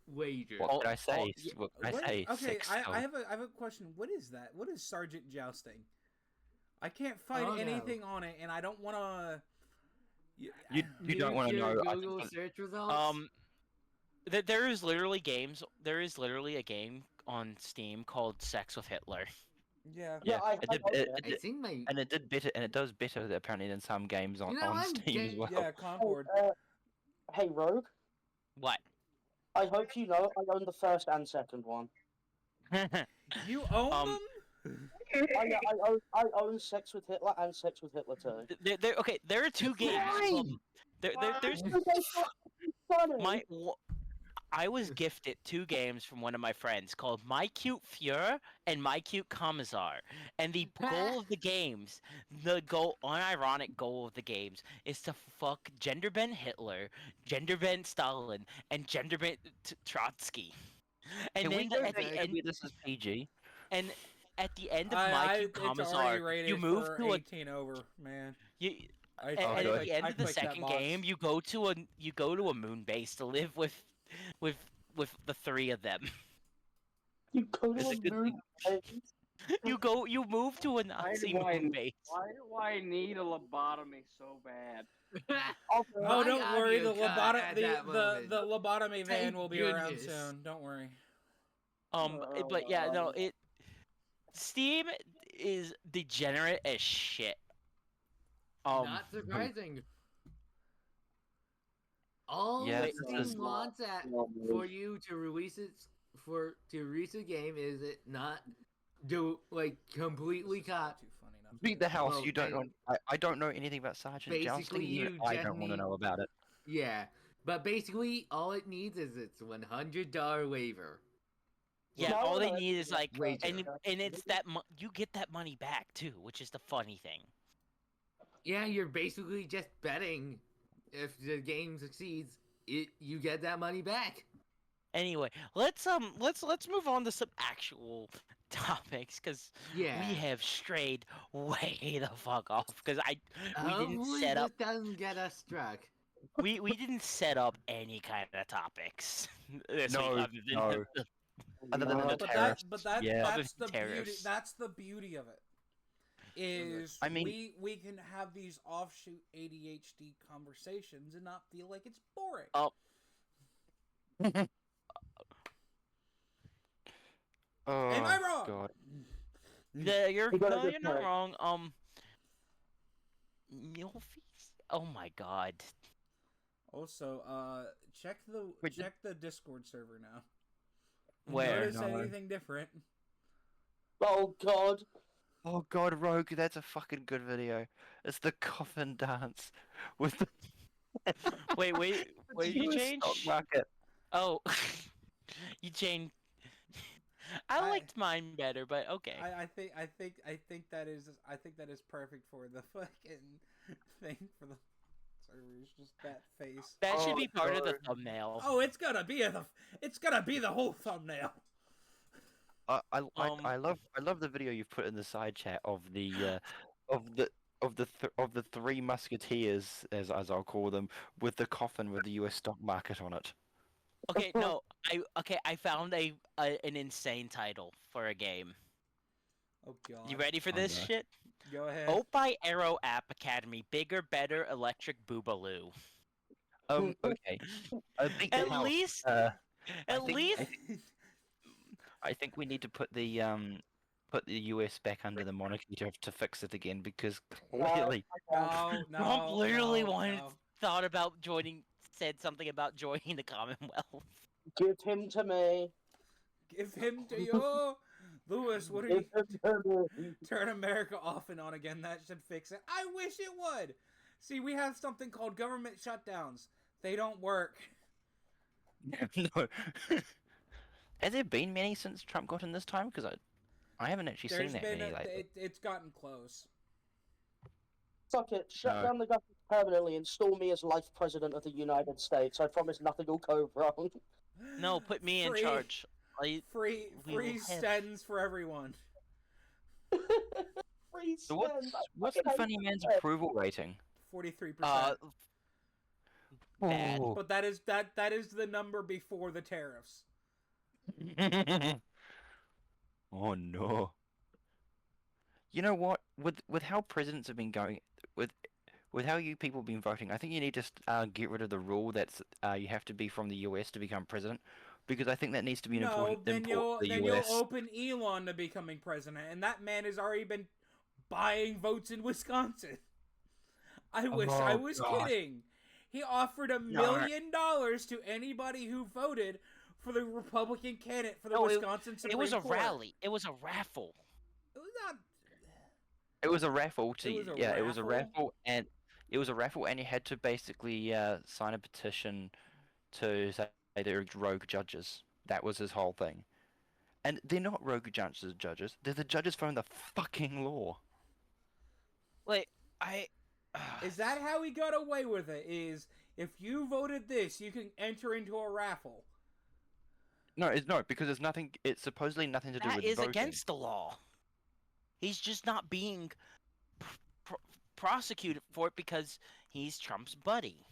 wager. What can I say? yeah, What can I What- say? Okay, Sex I doll. have a question. What is that? What is Sergeant Jousting? I can't find Oh, no. anything on it, and I don't want to. You don't want to Use your know. I think Google that- search results. There is literally games. There is literally a game on Steam called Sex with Hitler. Yeah. Yeah, I it did, heard it, that. I think my. and it did better, and it does better apparently than some games on, You know, on I'm Steam as gay- well. Yeah, Concord. Hey, Rogue, What? I hope you know I own the first and second one. You own Um, them? I own Sex with Hitler and Sex with Hitler 2. Okay, there are two games. There's my. I was gifted two games from one of my friends called My Cute Fuhrer and My Cute Commissar. And the goal of the games, unironic goal of the games, is to fuck gender bent Hitler, gender bent Stalin, and gender bent Trotsky. And Can then we go at back the to end, where this is PG? and at the end of My Cute it's already Commissar, rated you move for to a 18 over, man. you, I, and, Oh, and good. at the end I of the clicked that second box. game, you go to a moon base to live with the three of them. You go to Is a it good moon base. You move to a Nazi do I- moon base. Why do I need a lobotomy so bad? Oh, My don't worry, audio cut at that moment. the lobotomy van Thank will be around goodness. soon. Don't worry. But yeah, no, Steam is degenerate as shit. Not surprising. All Yeah, that this is- Steam wants for you to release a game is it not do completely cop. Too funny not to Beat the house. Well, You don't know. I don't know anything about Sergeant basically, Jousting. Even you I just don't want to need- know about it. Yeah, but basically all it needs is its $100 waiver. Yeah, No, all they no, need is like, Wager. and it's that you get that money back too, which is the funny thing. Yeah, you're basically just betting if the game succeeds, you get that money back. Anyway, let's move on to some actual topics because Yeah. we have strayed way the fuck off because we didn't Hopefully set up this doesn't get us struck. we didn't set up any kind of topics this No, week other than no. Other than No. the But tariffs, that's yeah. the beauty. Tariffs. That's the beauty of it. Is I mean- we can have these offshoot ADHD conversations and not feel like it's boring. Oh. Oh, Am I wrong? God. Yeah, you're You got a no, good you're not point. wrong. Milfies? Oh my god. Also, check Wait, the Discord server now. Where? Notice No. anything different? Oh God. Oh God, Rogue, that's a fucking good video. It's the coffin dance with the Wait, what did you US change? stock market. Oh, you changed. I I- liked mine better, but okay. I think that is perfect for the fucking thing for the servers. Just that face. That should Oh, be part of the God. thumbnail. Oh, it's gonna be the whole thumbnail. I love the video you've put in the side chat of the three musketeers, as I'll call them, with the coffin with the US stock market on it. Okay, no, I found an insane title for a game. Oh God. You ready for Oh, this no. shit? Go ahead. Opie Aero App Academy, bigger, better, electric boobaloo. Okay. I think At now, least, I at think- least, I think we need to put the US back under the monarchy to fix it again because clearly No, no. Trump literally no. thought about said something about joining the Commonwealth. Give him to me. Give him to you, Lewis. What are Give you? him to me. Turn America off and on again. That should fix it. I wish it would. See, we have something called government shutdowns. They don't work. no. Has there been many since Trump got in this time? Because I haven't actually There's seen that been many lately. it's gotten close. Fuck it. Shut No. down the government permanently. Install me as life president of the United States. I promise nothing will go wrong. No, put me in Free- charge. Free We will have- sends for everyone. Free So what's spend. I what's the fucking funny hate man's it. approval rating? 43%. Bad. Oh. But that is the number before the tariffs. Oh no. You know what? With how presidents have been going, with how you people have been voting, I think you need to get rid of the rule that's you have to be from the US to become president, because I think that needs to be an No, important then import for the you'll US. open Elon to becoming president, and that man has already been buying votes in Wisconsin. I wish I Oh, was God. kidding. He offered $1 million to anybody who voted for the Republican candidate for the No, Wisconsin Supreme It was a Court. rally. It was a raffle. It was not. It was a raffle to It was a it was a raffle? raffle, and you had to basically sign a petition to say they're rogue judges. That was his whole thing. And they're not rogue judges. They're the judges following the fucking law. Like Is that how he got away with it? Is if you voted this, you can enter into a raffle. No, it's not, because it's nothing. It's supposedly nothing to do that with is voting. against the law? He's just not being prosecuted for it because he's Trump's buddy.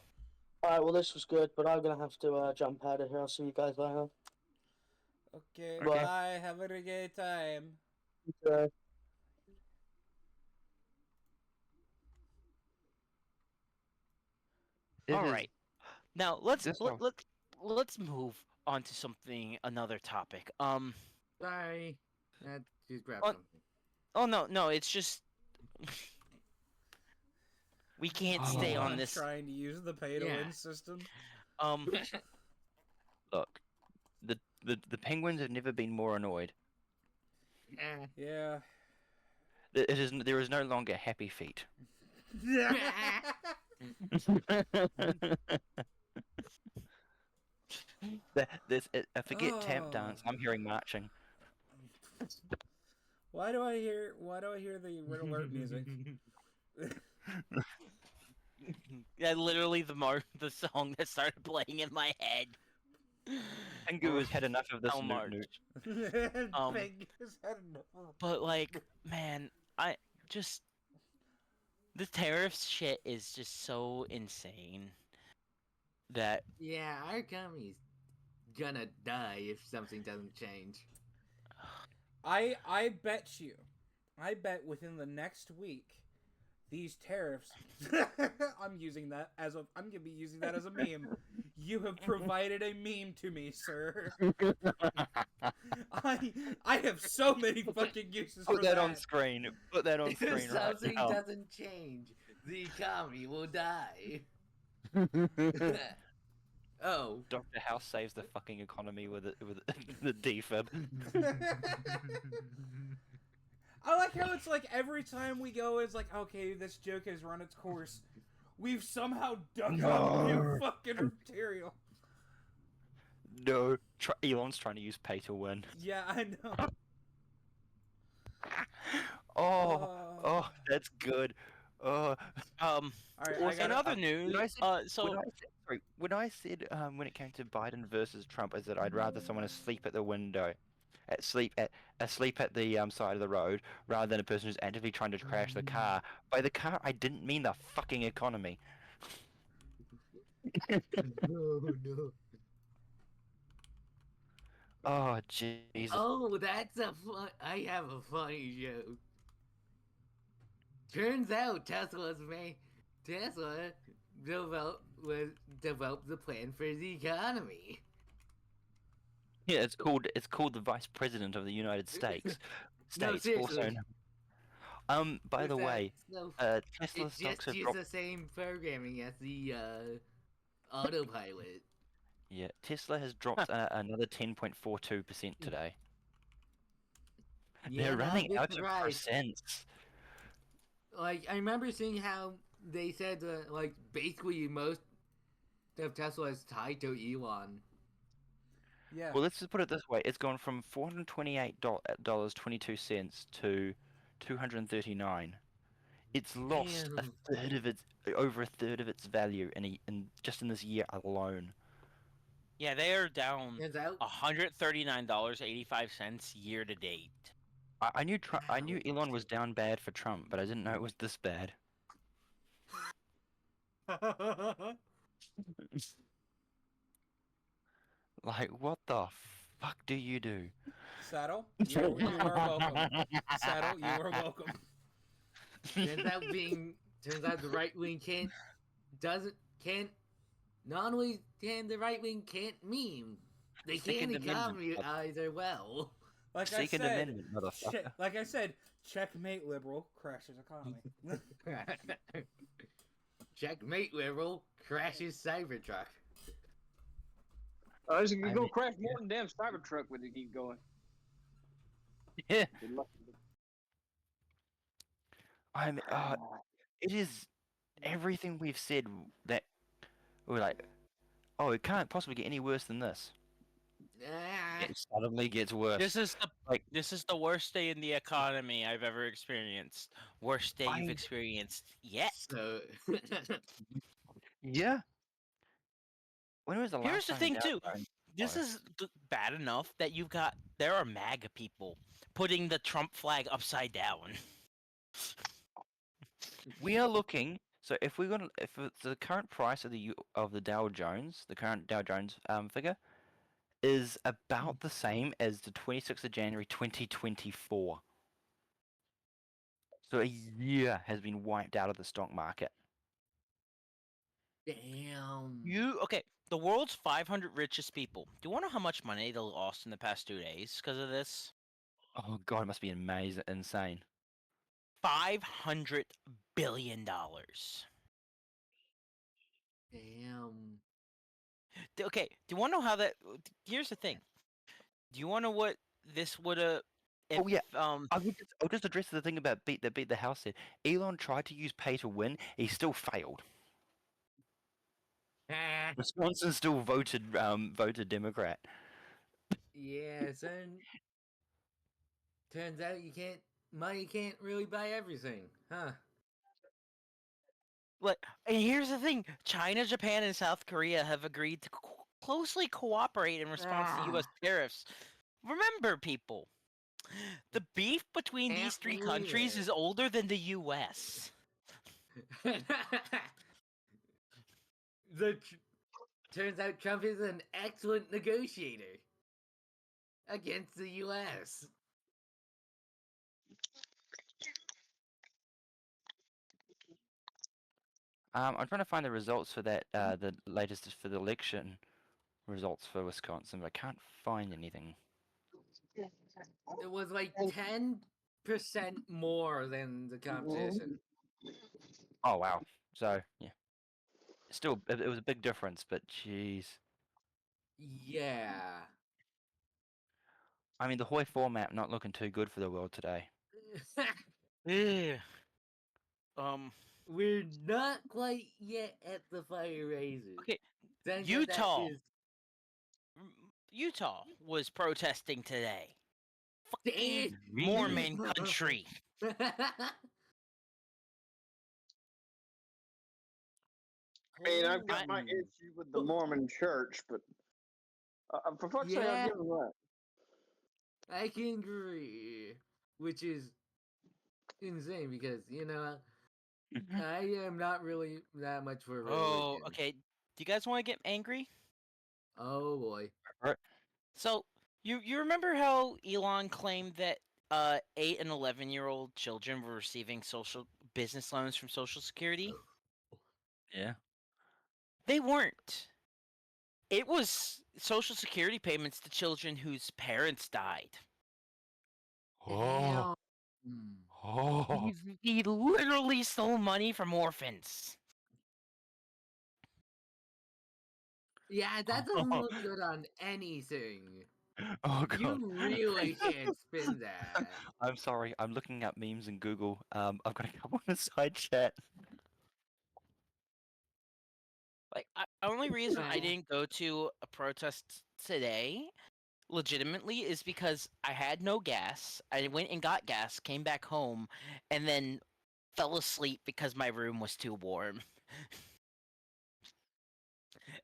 Alright, well, this was good, but I'm gonna have to jump out of here. I'll see you guys later. Okay, Okay. bye. Have a great time. Uh, It All is- right. Now let's This let, one- let's move on to another topic. Sorry. Just grab Oh, something. Oh no, it's just we can't stay Oh. on I'm this. trying to use the pay to win Yeah. system. Look, the Penguins have never been more annoyed. Eh. Yeah. There is no longer happy feet. I forget tap dance. I'm hearing marching. Why do I hear the red alert music? Yeah, literally the song that started playing in my head. Pingu has had enough of this How newt March. Fingers Um, had enough. But like, man, I just the tariffs shit is just so insane that Yeah, our economy's gonna die if something doesn't change. I bet within the next week these tariffs I'm gonna be using that as a meme. You have provided a meme to me, sir. I have so many fucking uses for Put that on screen. Put that on If screen right something now. doesn't change, the economy will die. Oh. Dr. House saves the fucking economy with the defib. I like how it's like every time we go, it's like, okay, this joke has run its course. We've somehow dug up new fucking material. No, Elon's trying to use pay to win. Yeah, I know. Oh, that's good. All right, Also, in other news, when I said when it came to Biden versus Trump, is that I'd rather someone asleep at the window, asleep at the side of the road, rather than a person who's actively trying to crash the car. By the car, I didn't mean the fucking economy. No. Oh Jesus! Oh, that's a fun. I have a funny joke. Turns out Tesla developed the plan for the economy. Yeah, it's called the Vice President of the United States. No, seriously. By the way, Tesla It stocks just have uses dropped. the same programming as the autopilot. Yeah, Tesla has dropped another 10.42% today. Yeah, They're not a running big out of surprise. percents. Like, I remember seeing how they said that, like, basically most of Tesla is tied to Elon. Yeah. Well, let's just put it this way: it's gone from $428.22 to $239. It's lost Damn. over a third of its value in just in this year alone. yeah, they are down Turns out, $139.85 year to date. I knew Elon was down bad for Trump, but I didn't know it was this bad. Like, what the fuck do you do? Saddle, you are welcome. Saddle, you are welcome. turns out the right wing not only can the right wing can't meme, they Second can't Amendment, economy either well. Like Second I said, Amendment, motherfucker. like I said, checkmate liberal crashes economy. Checkmate liberal crashes Cybertruck. It's I gonna mean, crash more than damn Cybertruck when they keep going. Yeah, Good luck. I mean, it is everything we've said that we're like, oh, it can't possibly get any worse than this. It suddenly gets worse. This is Like- the worst day in the economy I've ever experienced. Worst day you've I- experienced yet. So Yeah. When was the last Here's the time thing Dow too. Jones- This is bad enough that there are MAGA people putting the Trump flag upside down. We are looking. So if it's the current price of the Dow Jones, the current Dow Jones figure, is about the same as the 26th of January 2024. So a year has been wiped out of the stock market. damn. Okay, the world's 500 richest people. Do you want to know how much money they lost in the past 2 days because of this? Oh god, it must be amazing, insane. $500 billion. Damn. Okay, do you want to know how that? Here's the thing. Do you want to know what this would have? Oh, yeah. I'll just address the thing about beat the house here. Elon tried to use pay to win. He still failed. Wisconsin still voted Democrat. Yeah, son. Turns out money can't really buy everything, huh? And here's the thing: China, Japan, and South Korea have agreed to closely cooperate in response to U.S. tariffs. Remember, people, the beef between Can't these three believe countries it. is older than the U.S. Turns out Trump is an excellent negotiator against the U.S. I'm trying to find the results for that. The latest for the election results for Wisconsin, but I can't find anything. It was like 10% more than the competition. Oh wow. So yeah, still it was a big difference, but jeez. Yeah. I mean, the Hoy format not looking too good for the world today. Yeah. We're not quite yet at the fire raises. Okay. Turns out that Utah. is- Utah was protesting today. Fucking Really? Mormon country. I mean, I've got my Holy- issue with the Mormon Church, but for fuck's sake, I'll Yeah. give them that. I can agree, which is insane because I am not really that much for religion. Oh, okay. Do you guys want to get angry? Oh boy. So you remember how Elon claimed that 8 and 11-year-old children were receiving social business loans from Social Security? Yeah. They weren't. It was Social Security payments to children whose parents died. Oh. Damn. Oh. He literally stole money from orphans. Yeah, that doesn't look good on anything. Oh god. You really can't spin that. I'm sorry. I'm looking up memes in Google. I've got to come on a side chat. Like, only reason I didn't go to a protest today, legitimately, is because I had no gas. I went and got gas, came back home, and then fell asleep because my room was too warm.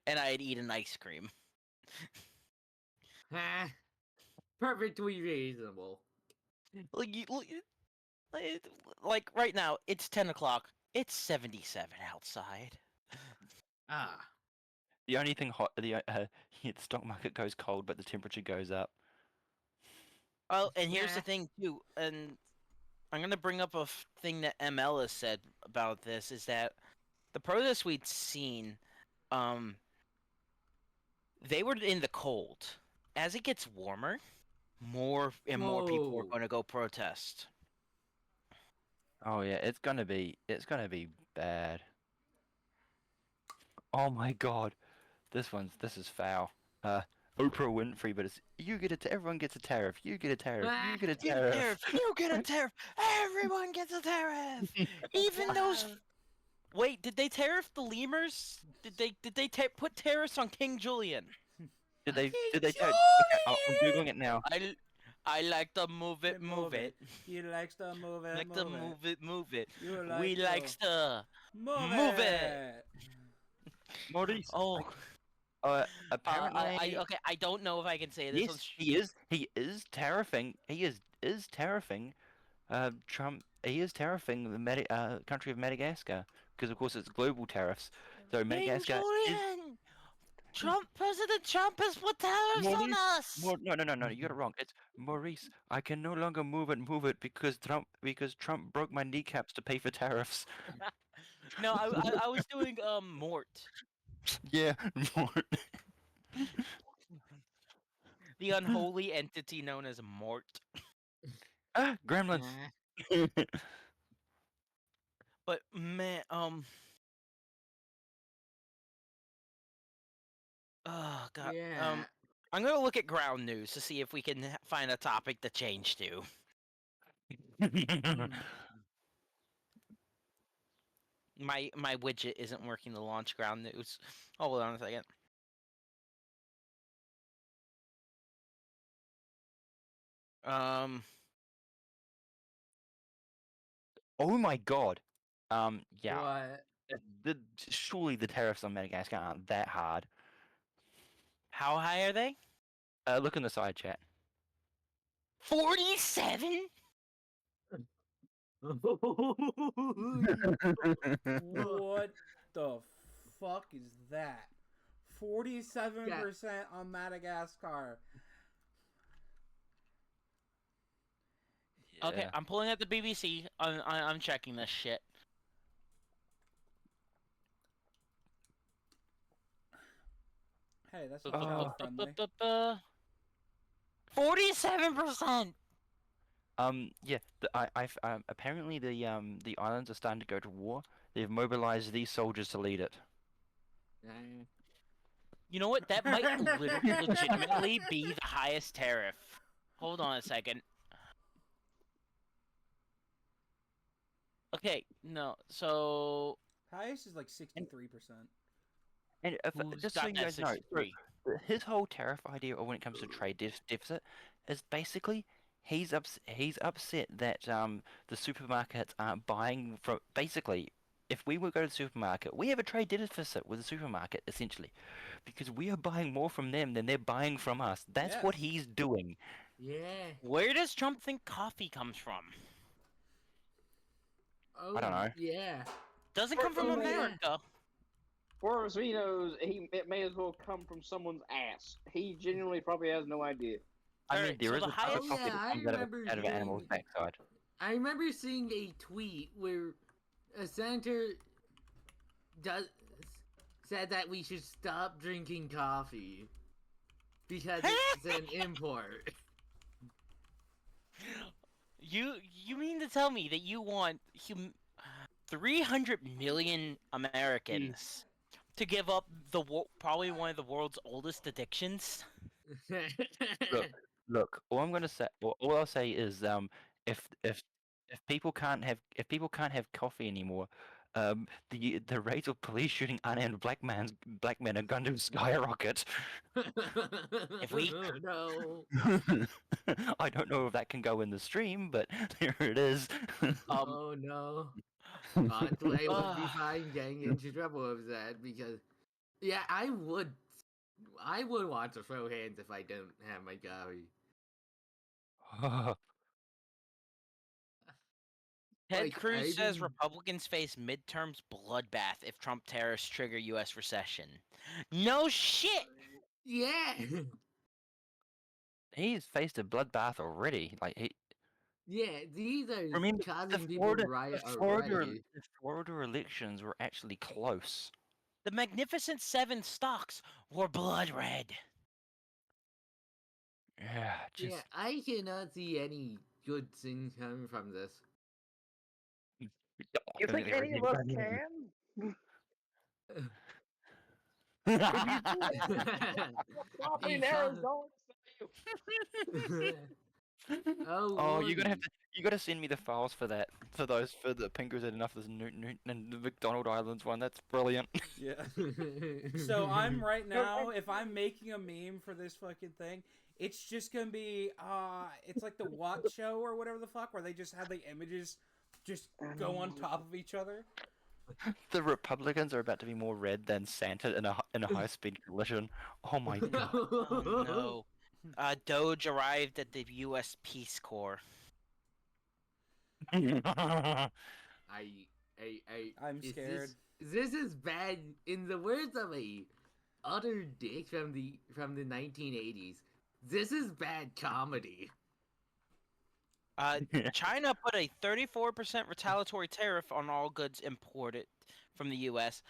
And I had eaten ice cream. Perfectly reasonable. Like right now, it's 10 o'clock. It's 77 outside. Ah. The only thing hot, the stock market goes cold, but the temperature goes up. Oh, and here's the Yeah. thing too, and I'm gonna bring up a thing that ML has said about this, is that the protests we'd seen, they were in the cold. As it gets warmer, more and more people are Whoa. going to go protest. Oh yeah, it's gonna be bad. Oh my god, this is foul. Oprah Winfrey, but it's everyone gets a tariff. You get a tariff. You get a Get a tariff. tariff! You get a tariff! Everyone gets a tariff! Even those. Wait, did they tariff the lemurs? Did they put tariffs on King Julian? Did they? Okay, I'm googling it now. I like to move it. He likes to move it. Like to move it. You We like likes to move it. Maurice. Oh. Apparently. I don't know if I can say this. Yes, he is tariffing. He is tariffing. Trump. He is tariffing the country of Madagascar because of course it's global tariffs. So Madagascar. President Trump has put tariffs on us. No, you got it wrong. It's Maurice. I can no longer move it because Trump broke my kneecaps to pay for tariffs. No, I was doing Mort. Yeah, Mort. The unholy entity known as Mort. Gremlins. But man, oh god. Yeah. I'm gonna look at ground news to see if we can find a topic to change to. My widget isn't working. The launch ground news. Hold on a second. Oh my god. Yeah. What? Surely the tariffs on Madagascar aren't that hard. How high are they? Look in the side chat. 47. What the fuck is that? 47% on Madagascar. Okay, Yeah. I'm pulling up the BBC. I'm checking this shit. Hey, that's not child friendly. 47%. Yeah. Apparently the islands are starting to go to war. They've mobilized these soldiers to lead it. You know what? That might legitimately be the highest tariff. Hold on a second. Okay, no. So Highest is like 63%. And who's just so got you that guys know, 63? his whole tariff idea when it comes to trade deficit is basically he's upset that the supermarkets aren't buying from. Basically, if we would go to the supermarket, we have a trade deficit with the supermarket essentially, because we are buying more from them than they're buying from us. That's what Yes. he's doing. Yeah. Where does Trump think coffee comes from? Oh, I don't know. Yeah. Doesn't come from Oh, yeah. America. For as he knows, it may as well come from someone's ass. He genuinely probably has no idea. I mean, Alright, there so is the a type of highest- coffee Oh, yeah, that I comes out remember of an animal's seeing- backside. I remember seeing a tweet where a senator said that we should stop drinking coffee because it's an import. You mean to tell me that you want 300 million Americans to give up probably one of the world's oldest addictions? Look. All I'm gonna say, all I'll say is, if people can't have coffee anymore, the rate of police shooting unarmed black men are going to skyrocket. If we- no. I don't know if that can go in the stream, but there it is. Oh no. Andre would be Ah. fine getting into trouble with that because, yeah, I would want to throw hands if I don't have my coffee. Ted Like, Cruz I says mean- Republicans face midterms bloodbath if Trump tariffs trigger U.S. recession. No shit. Yeah. He's faced a bloodbath already. Yeah, these are Remember, causing people to riot already. the Florida elections were actually close. The Magnificent Seven stocks were blood red. Yeah, just Yeah, I cannot see any good things coming from this. You think any of us can? Coffee in Arizona. Oh, Oh, you're gonna have Lordy. you gotta send me the files for that. For the Pinker's and enough this Newton and the McDonald Islands one. That's brilliant. Yeah. So I'm right now, if I'm making a meme for this fucking thing, it's just gonna be it's like the What Show or whatever the fuck, where they just have the images just go on top of each other. The Republicans are about to be more red than Santa in a high speed collision. Oh my god. Oh no. Doge arrived at the U.S. Peace Corps. I'm I'm scared. This is bad. In the words of a utter dick from the 1980s, this is bad comedy. China put a 34% retaliatory tariff on all goods imported from the U.S.,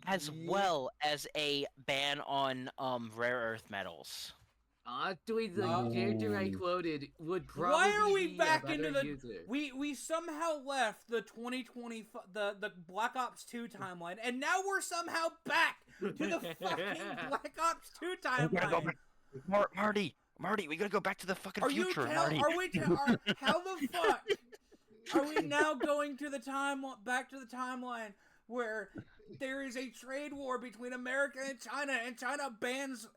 as well as a ban on rare earth metals. Actually, the character I quoted would probably Why are we be a back better into the user. we somehow left the 2020 the Black Ops 2 timeline, and now we're somehow back to the fucking Black Ops 2 We gotta go timeline. back. Marty, we gotta go back to the fucking Are you future, Marty. how the fuck are we now going to the back to the timeline where there is a trade war between America and China bans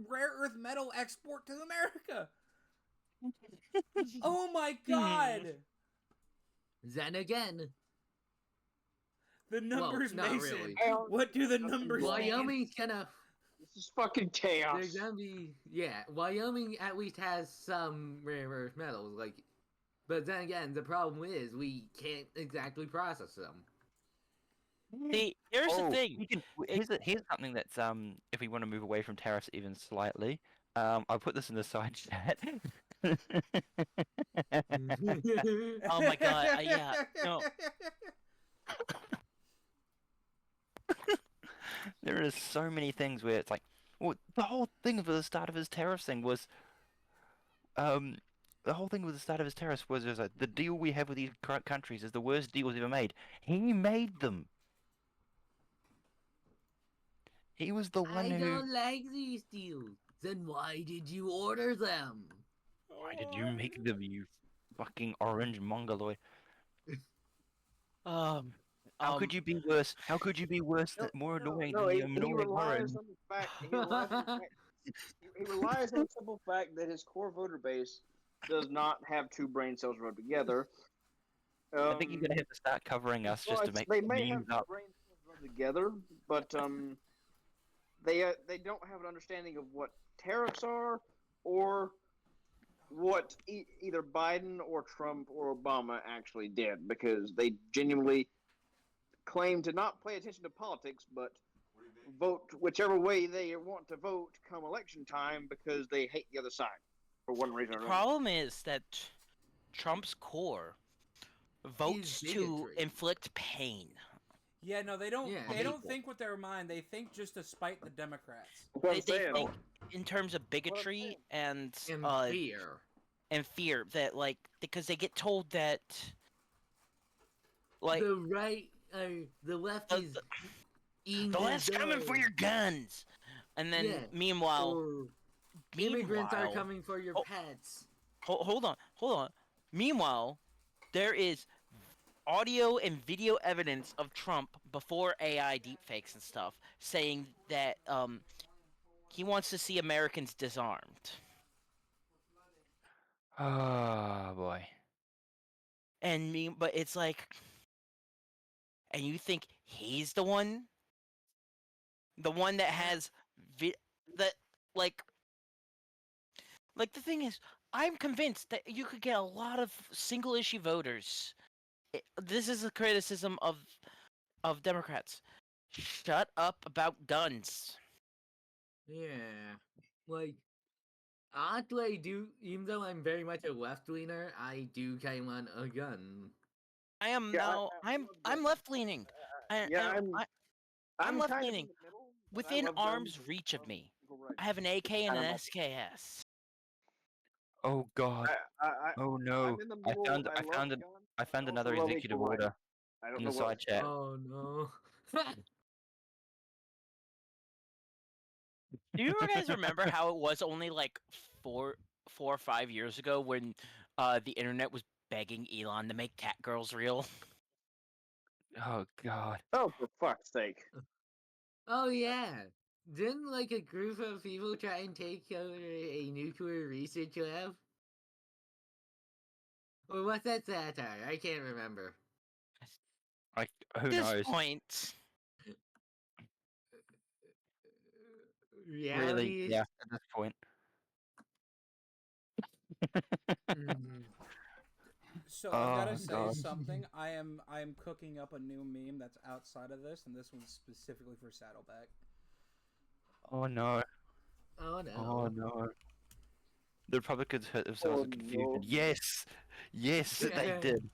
rare earth metal export to America. Oh my god! Then again, The numbers, not Mason. really. What do the numbers mean? Wyoming's gonna. This is fucking chaos. There's gonna be Wyoming at least has some rare earth metals, like, but then again, the problem is we can't exactly process them. See, here's the thing. Here's something that's if we want to move away from tariffs even slightly, I'll put this in the side chat. Oh my god, yeah, no. There is so many things where it's like, well, the whole thing of the start of his tariffs thing was, the whole thing with the start of his tariffs was like, the deal we have with these countries is the worst deals ever made. He made them. He was the one I who. don't like these deals. Then why did you order them? Why did you make them, you fucking orange mongoloid? How could you be worse? How could you be worse? More annoying than the annoying orange? He relies on the simple fact that his core voter base does not have two brain cells run together. I think you're gonna have to start covering us just to make they may have memes up. brain cells run together, but they don't have an understanding of what tariffs are or what either Biden or Trump or Obama actually did, because they genuinely claim to not pay attention to politics, but vote whichever way they want to vote come election time because they hate the other side for one reason or The another. problem is that Trump's core votes to bigotry. inflict pain. Yeah, no, they don't. Yeah, They don't people. think with their mind. They think just to spite the Democrats. That's what I'm They saying. think in terms of bigotry and And fear. and fear that, like, because they get told that, like, The right, the left the- is eating the left's coming for your guns, and then Yeah, meanwhile, or immigrants are meanwhile, coming for your Oh. pets. hold on. Meanwhile, there is audio and video evidence of Trump before AI deepfakes and stuff saying that he wants to see Americans disarmed. Oh boy. But it's like, and you think he's the one that has that, like the thing is, I'm convinced that you could get a lot of single issue voters. This is a criticism of Democrats. Shut up about guns. Yeah, like, oddly, I do, even though I'm very much a left leaner, I do kind of want a gun. I am Yeah, now. I'm left leaning. I'm I'm left kind of in leaning. the middle, but I Within love guns. arm's reach of me. Equal rights. I have an AK and And an I'm SKS. Oh god. I, Oh no. I'm in the I middle. found I love guns. I found I also another love executive equal rights. order I don't in know the what. side chat. Oh no. Do you guys remember how it was only like 4 or 5 years ago when the internet was begging Elon to make cat girls real? Oh god. Oh, for fuck's sake! Oh yeah. Didn't like a group of people try and take over a nuclear research lab? Or what's that satire? I can't remember. Who At this knows? point, Reality Really? is- Yeah, at this point. Mhm. So I've got Oh, to say God. something. I am cooking up a new meme that's outside of this, and this one's specifically for Saddleback. Oh no. Oh no. Oh no. The Republicans hurt themselves Oh, with confusion. no. Yes! Yes, they Yeah. did.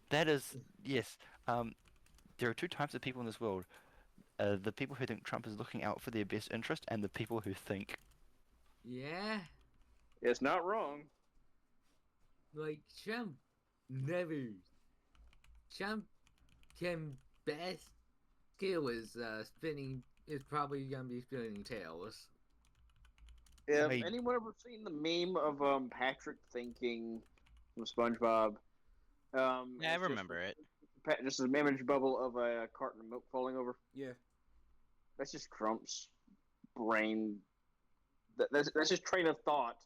That is yes. There are two types of people in this world. The people who think Trump is looking out for their best interest and the people who think Yeah. It's not wrong. Like Trump never. Trump can best skill is spinning is probably gonna be spinning tails. If Hey. anyone ever seen the meme of Patrick thinking from SpongeBob? yeah, I it's just remember it. just an image bubble of a carton of milk falling over. Yeah. That's just Crump's brain. That's just train of thought.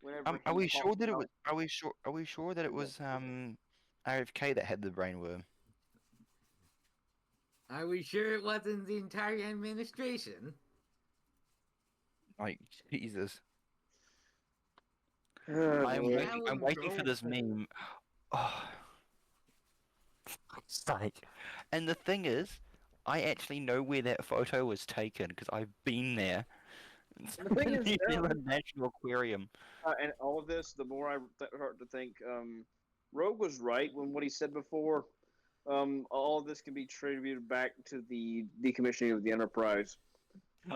Whenever Are he we talks sure that it about- was? Are we sure that it was RFK that had the brainworm? Are we sure it wasn't the entire administration? Like Jesus. Oh, I'm boy. waiting. I'm waiting for this meme. Oh, for fuck's sake. And the thing is, I actually know where that photo was taken because I've been there. It's The thing is, New Zealand National Aquarium. And all of this, the more I start to think, Rogue was right when what he said before. All of this can be attributed back to the decommissioning of the Enterprise.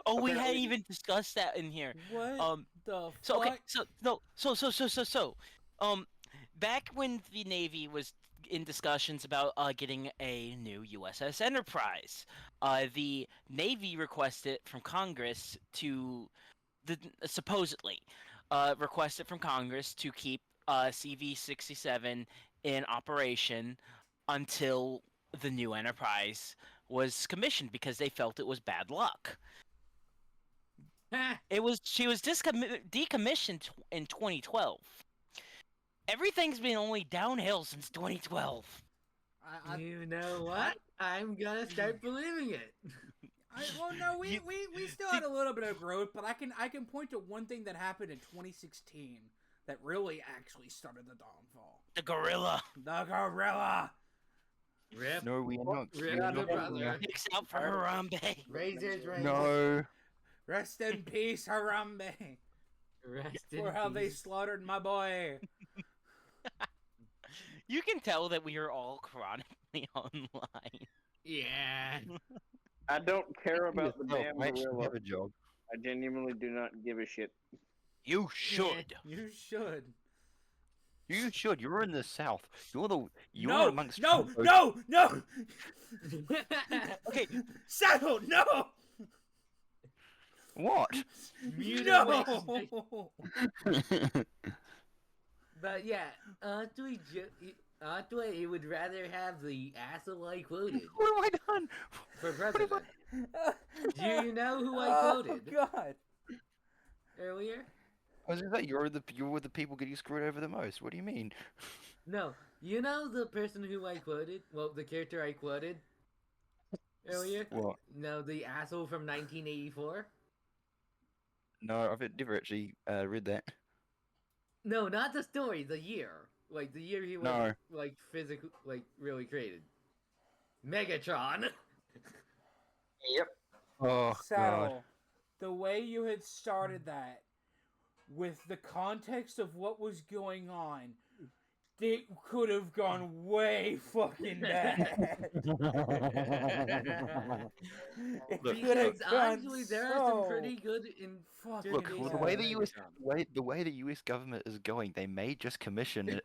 Oh, we hadn't Apparently- even discussed that in here. What the So okay, fuck? back when the Navy was in discussions about getting a new USS Enterprise, the Navy requested from Congress to supposedly requested from Congress to keep CV-67 in operation until the new Enterprise was commissioned because they felt it was bad luck. She was decommissioned in 2012. Everything's been only downhill since 2012. You know what? I'm gonna start believing it. Well, no, we still had a little bit of growth, but I can point to one thing that happened in 2016 that really actually started the downfall. The gorilla. The gorilla. Rip. No, we are not. Rip we are the not- brother. Picks out for Harambe. Razors, razors. No. Rest in peace, Harambe. Rest in For how they peace. slaughtered my boy. You can tell that we are all chronically online. Yeah. I don't care about the No, damn I actually gorilla. have a job. I genuinely do not give a shit. You should. You should. You should. You're in the South. You're No, amongst. no, Trump no, no. Okay, Settle, no. What? Mutilation. No. But yeah, Antwi would rather have the asshole I quoted What have I done? for president. Do you know who I Oh quoted God. earlier? I was gonna say you're the people getting screwed over the most. What do you mean? No, you know the person who I quoted? Well, the character I quoted earlier? What? No, the asshole from 1984? No, I've never actually read that. No, not the story, the year. Like, the year he was, No. like, physically, like, really created. Megatron! Yep. Oh Saddle. The way you had started that, with the context of what was going on, it could have gone way fucking bad. It Look, could have Because gone honestly, there are some so pretty good fucking Look, Dude, well, bad. the way the US Megatron. the way the US government is going, they may just commission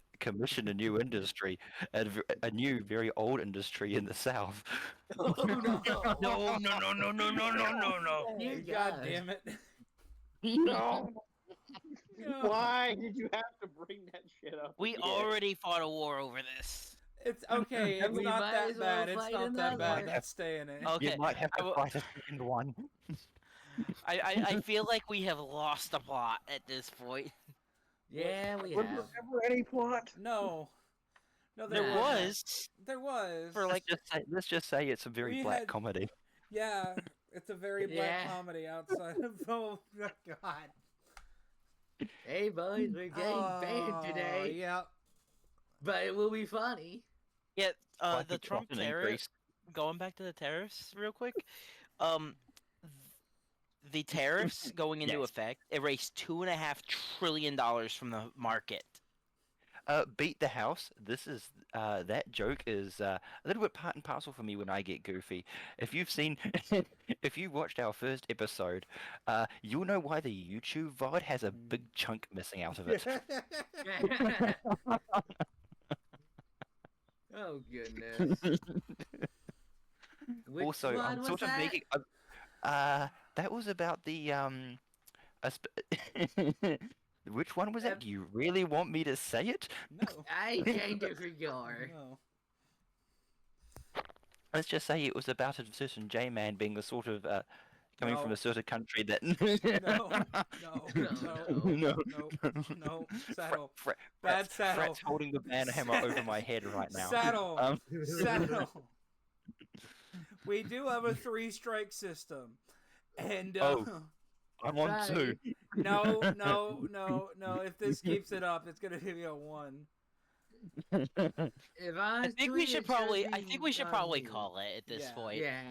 a new industry, a new very old industry in the South. Oh no! no, no. Dear God God. damn it. No. No. Why did you have to bring that shit up? We again? already fought a war over this. It's okay. It's We not might that as well bad. It's fight not that bad. another. That's staying in. Okay, You might have I to will- fight a second one. I feel like we have lost the plot at this point. Yeah, we Was have. there ever any plot? No. No, There wasn't. was. There was. For like Let's just say it's a very We black had- comedy. Yeah, it's a very black Yeah. comedy outside of. Oh my God. Hey boys, we're getting banned Oh, today, Yeah. but it will be funny. yeah, Black the is Trump often tariff. increased. Going back to the tariffs real quick. The tariffs going into Yes. effect erased $2.5 trillion from the market. Beat the house. This is that joke is a little bit part and parcel for me when I get goofy. If you've seen, if you watched our first episode, you'll know why the YouTube VOD has a big chunk missing out of it. Oh goodness. Which Also, one I'm was sort of that? making. That was about the Which one was it? Do you really want me to say it? No. I kind of forgot. No. let's just say it was about a certain J-man being the sort of coming from No. a certain country that No, Saddle. Fra- Bad Saddle. Frat's holding the banhammer over my head right now. Saddle. Saddle. We do have a 3-strike system. And Oh. I'm on 2. no. If this keeps it up, it's gonna be a 1. If I think we should probably call it at this Yeah. point. Yeah.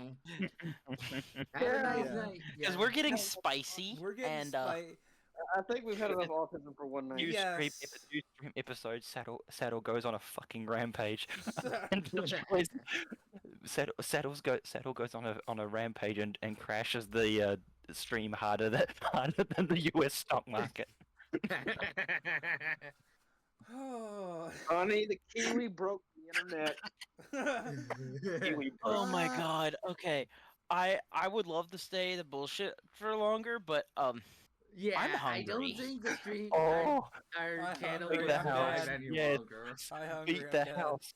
Have a nice night. Because we're getting spicy. We're getting and I think we've had enough autism for one night. New Yes. stream episode. Saddle goes on a fucking rampage. And destroys- Saddle goes on a rampage and crashes the stream harder than the US stock market. Oh. Honey, the Kiwi broke the internet. oh my god. Okay. I would love to stay the bullshit for longer, but Yeah, I'm I don't hungry. think the street Oh, are I'm candle hungry. the bad house. any Yeah. longer. I hungry. beat the I'm dead. house.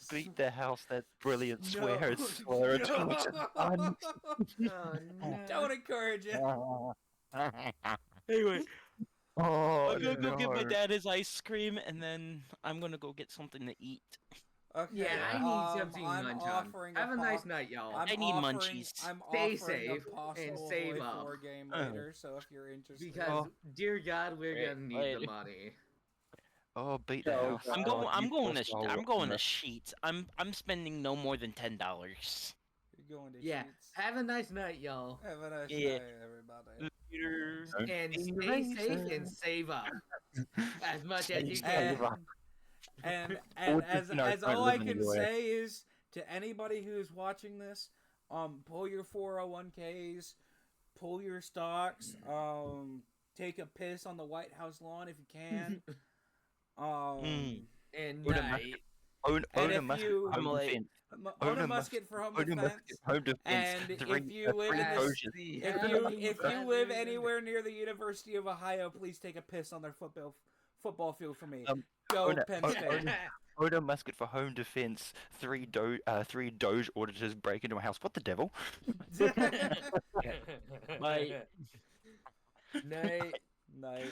Beat the house. That brilliant swear. No. It's swear. It's No. fun. Oh, no. Don't encourage it. anyway, Oh, I'm gonna go get my no. dad his ice cream, and then I'm gonna go get something to eat. Okay. Yeah, I need something to I'm munch on. offering Have a po- nice night, y'all. I'm I need offering- munchies. I'm Stay offering safe a possible and save Hoi up. 4 game later, so if you're interested. Because, dear God, we're Right, gonna need later. the money. Oh, beat the Oh, house. I'm Oh, going. I'm you going forced to. the whole I'm going to lot. Sheets. I'm spending no more than $10. You're going to Yeah, Sheets. have a nice night, y'all. Have a nice Yeah. night, everybody. Later. And be stay safe racist. and save up as much as you Stay can. safe. And Or as just, no, as don't all live I can anywhere. say is to anybody who's watching this, pull your 401ks, pull your stocks, take a piss on the White House lawn if you can. And Own a night. Own And a if musket you- for home I'm late. defense. Own a a musket for home Own a defense. musket for home defense. And if Three- you live in three this- Trojans. If you live anywhere near the University of Ohio, please take a piss on their football field for me. Go own a- Penn own- State. Own a musket for home defense. Three Doge auditors break into my house. What the devil? Bye. Night. Night.